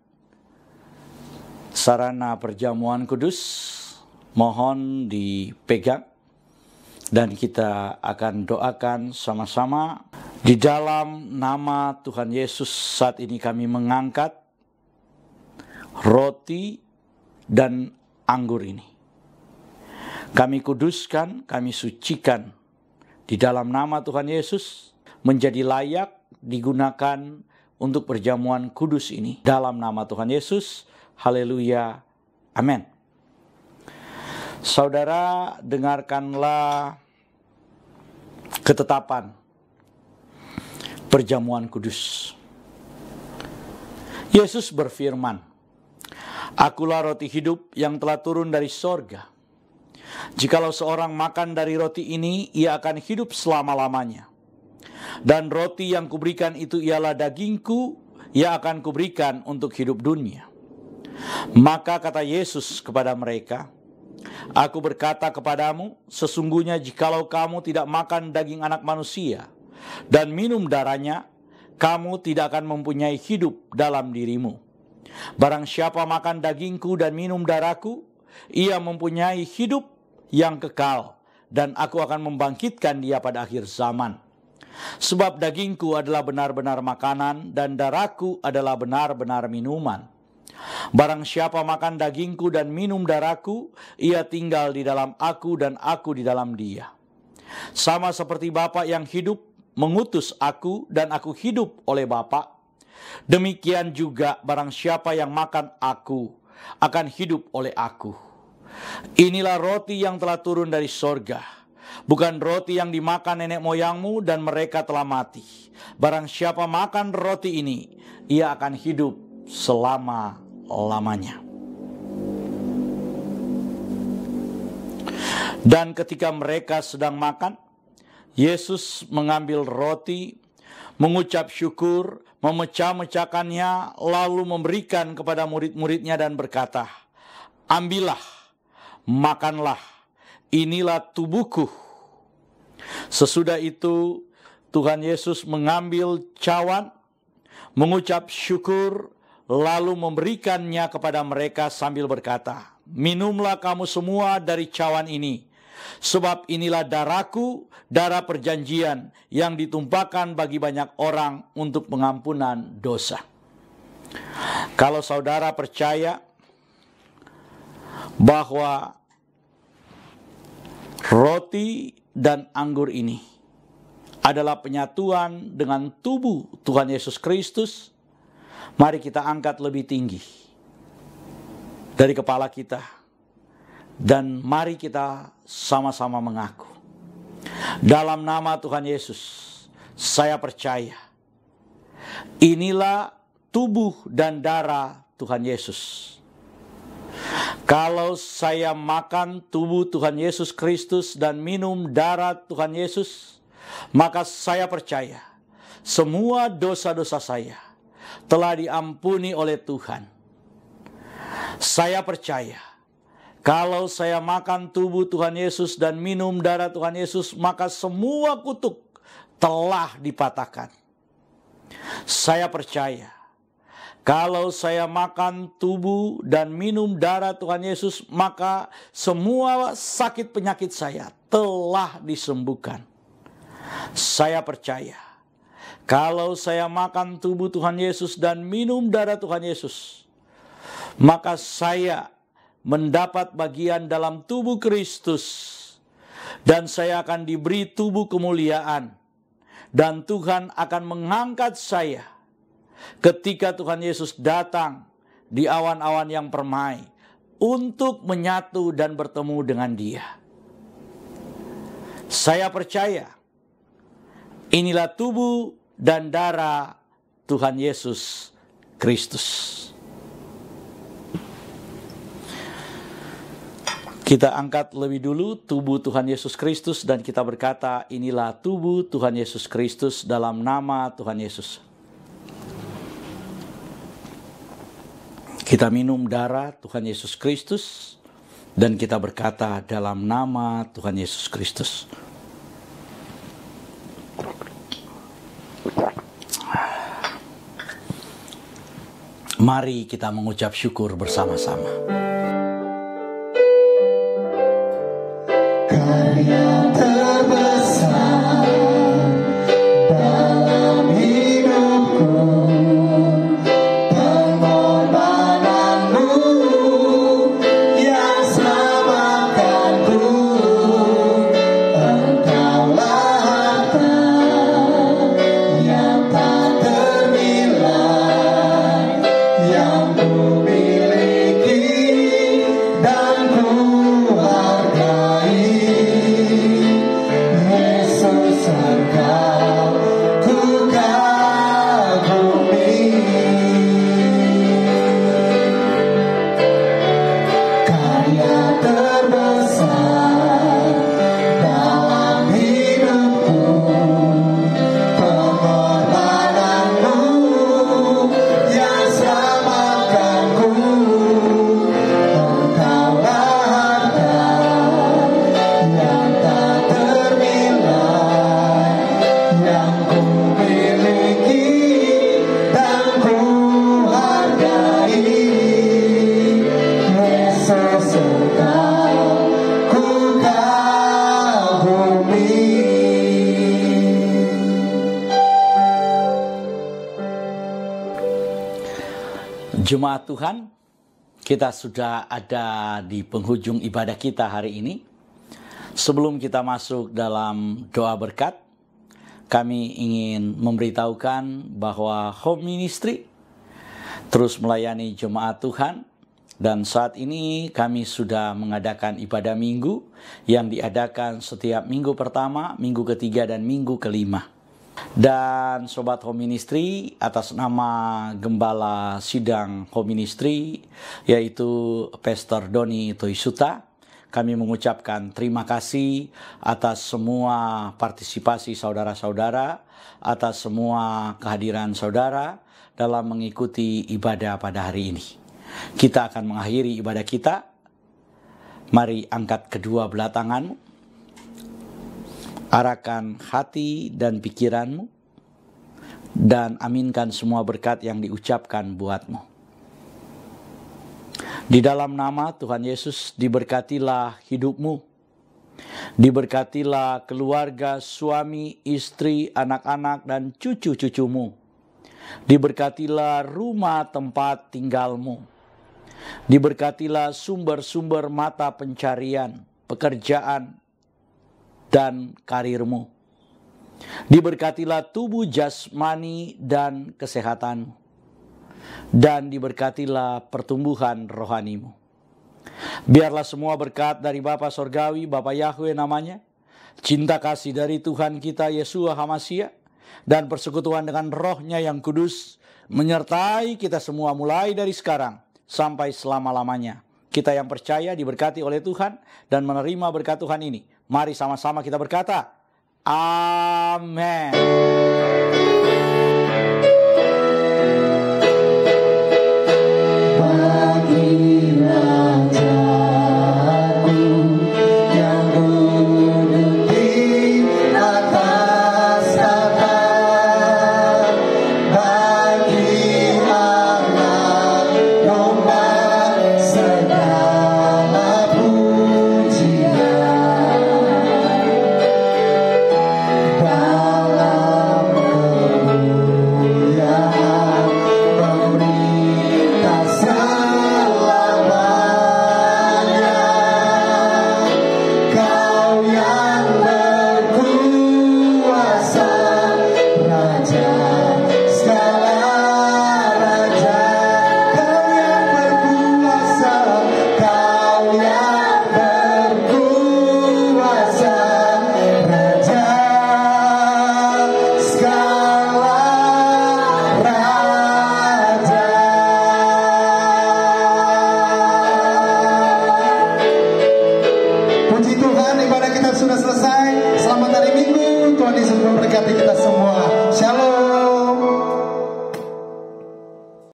sarana perjamuan kudus, mohon dipegang. Dan kita akan doakan sama-sama. Di dalam nama Tuhan Yesus saat ini kami mengangkat roti dan anggur ini. Kami kuduskan, kami sucikan di dalam nama Tuhan Yesus menjadi layak digunakan untuk perjamuan kudus ini. Dalam nama Tuhan Yesus, haleluya, amin. Saudara, dengarkanlah ketetapan perjamuan kudus. Yesus berfirman, "Akulah roti hidup yang telah turun dari sorga. Jikalau seorang makan dari roti ini, ia akan hidup selama-lamanya. Dan roti yang kuberikan itu ialah dagingku ia akan kuberikan untuk hidup dunia. Maka kata Yesus kepada mereka, Aku berkata kepadamu, sesungguhnya jikalau kamu tidak makan daging anak manusia dan minum darahnya, kamu tidak akan mempunyai hidup dalam dirimu. Barang siapa makan dagingku dan minum darahku, ia mempunyai hidup yang kekal, dan aku akan membangkitkan dia pada akhir zaman. Sebab dagingku adalah benar-benar makanan, dan darahku adalah benar-benar minuman. Barang siapa makan dagingku dan minum darahku, ia tinggal di dalam aku dan aku di dalam dia. Sama seperti Bapa yang hidup mengutus aku dan aku hidup oleh Bapa, demikian juga barang siapa yang makan aku akan hidup oleh aku. Inilah roti yang telah turun dari sorga, bukan roti yang dimakan nenek moyangmu dan mereka telah mati. Barang siapa makan roti ini, ia akan hidup selama-lamanya. Dan ketika mereka sedang makan, Yesus mengambil roti, mengucap syukur, memecah-mecahkannya, lalu memberikan kepada murid-muridnya dan berkata, Ambillah, makanlah, inilah tubuhku. Sesudah itu Tuhan Yesus mengambil cawan, mengucap syukur, lalu memberikannya kepada mereka sambil berkata, Minumlah kamu semua dari cawan ini, sebab inilah darahku, darah perjanjian yang ditumpahkan bagi banyak orang untuk pengampunan dosa. Kalau saudara percaya bahwa roti dan anggur ini adalah penyatuan dengan tubuh Tuhan Yesus Kristus, mari kita angkat lebih tinggi dari kepala kita, dan mari kita sama-sama mengaku, dalam nama Tuhan Yesus, saya percaya inilah tubuh dan darah Tuhan Yesus. Kalau saya makan tubuh Tuhan Yesus Kristus dan minum darah Tuhan Yesus, maka saya percaya semua dosa-dosa saya telah diampuni oleh Tuhan. Saya percaya kalau saya makan tubuh Tuhan Yesus dan minum darah Tuhan Yesus, maka semua kutuk telah dipatahkan. Saya percaya kalau saya makan tubuh dan minum darah Tuhan Yesus, maka semua sakit penyakit saya telah disembuhkan. Saya percaya kalau saya makan tubuh Tuhan Yesus dan minum darah Tuhan Yesus, maka saya mendapat bagian dalam tubuh Kristus, dan saya akan diberi tubuh kemuliaan, dan Tuhan akan mengangkat saya ketika Tuhan Yesus datang di awan-awan yang permai untuk menyatu dan bertemu dengan Dia. Saya percaya inilah tubuh dan darah Tuhan Yesus Kristus. Kita angkat lebih dulu tubuh Tuhan Yesus Kristus dan kita berkata, inilah tubuh Tuhan Yesus Kristus dalam nama Tuhan Yesus. Kita minum darah Tuhan Yesus Kristus dan kita berkata dalam nama Tuhan Yesus Kristus. Mari kita mengucap syukur bersama-sama. Karya terbesar dalam hidupku, pengorbananmu yang selamatkanku. Engkaulah harta yang tak ternilai, yang ku miliki dan ku hargai. Jemaat Tuhan, kita sudah ada di penghujung ibadah kita hari ini. Sebelum kita masuk dalam doa berkat, kami ingin memberitahukan bahwa Home Ministry terus melayani jemaat Tuhan. Dan saat ini kami sudah mengadakan ibadah minggu yang diadakan setiap minggu pertama, minggu ketiga, dan minggu kelima. Dan Sobat Home Ministry, atas nama Gembala Sidang Home Ministry, yaitu Pastor Doni Toisuta, kami mengucapkan terima kasih atas semua partisipasi saudara-saudara, atas semua kehadiran saudara dalam mengikuti ibadah pada hari ini. Kita akan mengakhiri ibadah kita. Mari angkat kedua belah tanganmu, arahkan hati dan pikiranmu, dan aminkan semua berkat yang diucapkan buatmu. Di dalam nama Tuhan Yesus, diberkatilah hidupmu, diberkatilah keluarga, suami, istri, anak-anak, dan cucu-cucumu. Diberkatilah rumah tempat tinggalmu. Diberkatilah sumber-sumber mata pencarian, pekerjaan, dan karirmu. Diberkatilah tubuh jasmani dan kesehatanmu. Dan diberkatilah pertumbuhan rohanimu. Biarlah semua berkat dari Bapa Sorgawi, Bapa Yahweh namanya, cinta kasih dari Tuhan kita Yeshua HaMashiach, dan persekutuan dengan Roh-Nya yang kudus menyertai kita semua mulai dari sekarang sampai selama-lamanya. Kita yang percaya diberkati oleh Tuhan dan menerima berkat Tuhan ini. Mari sama-sama kita berkata, Amin.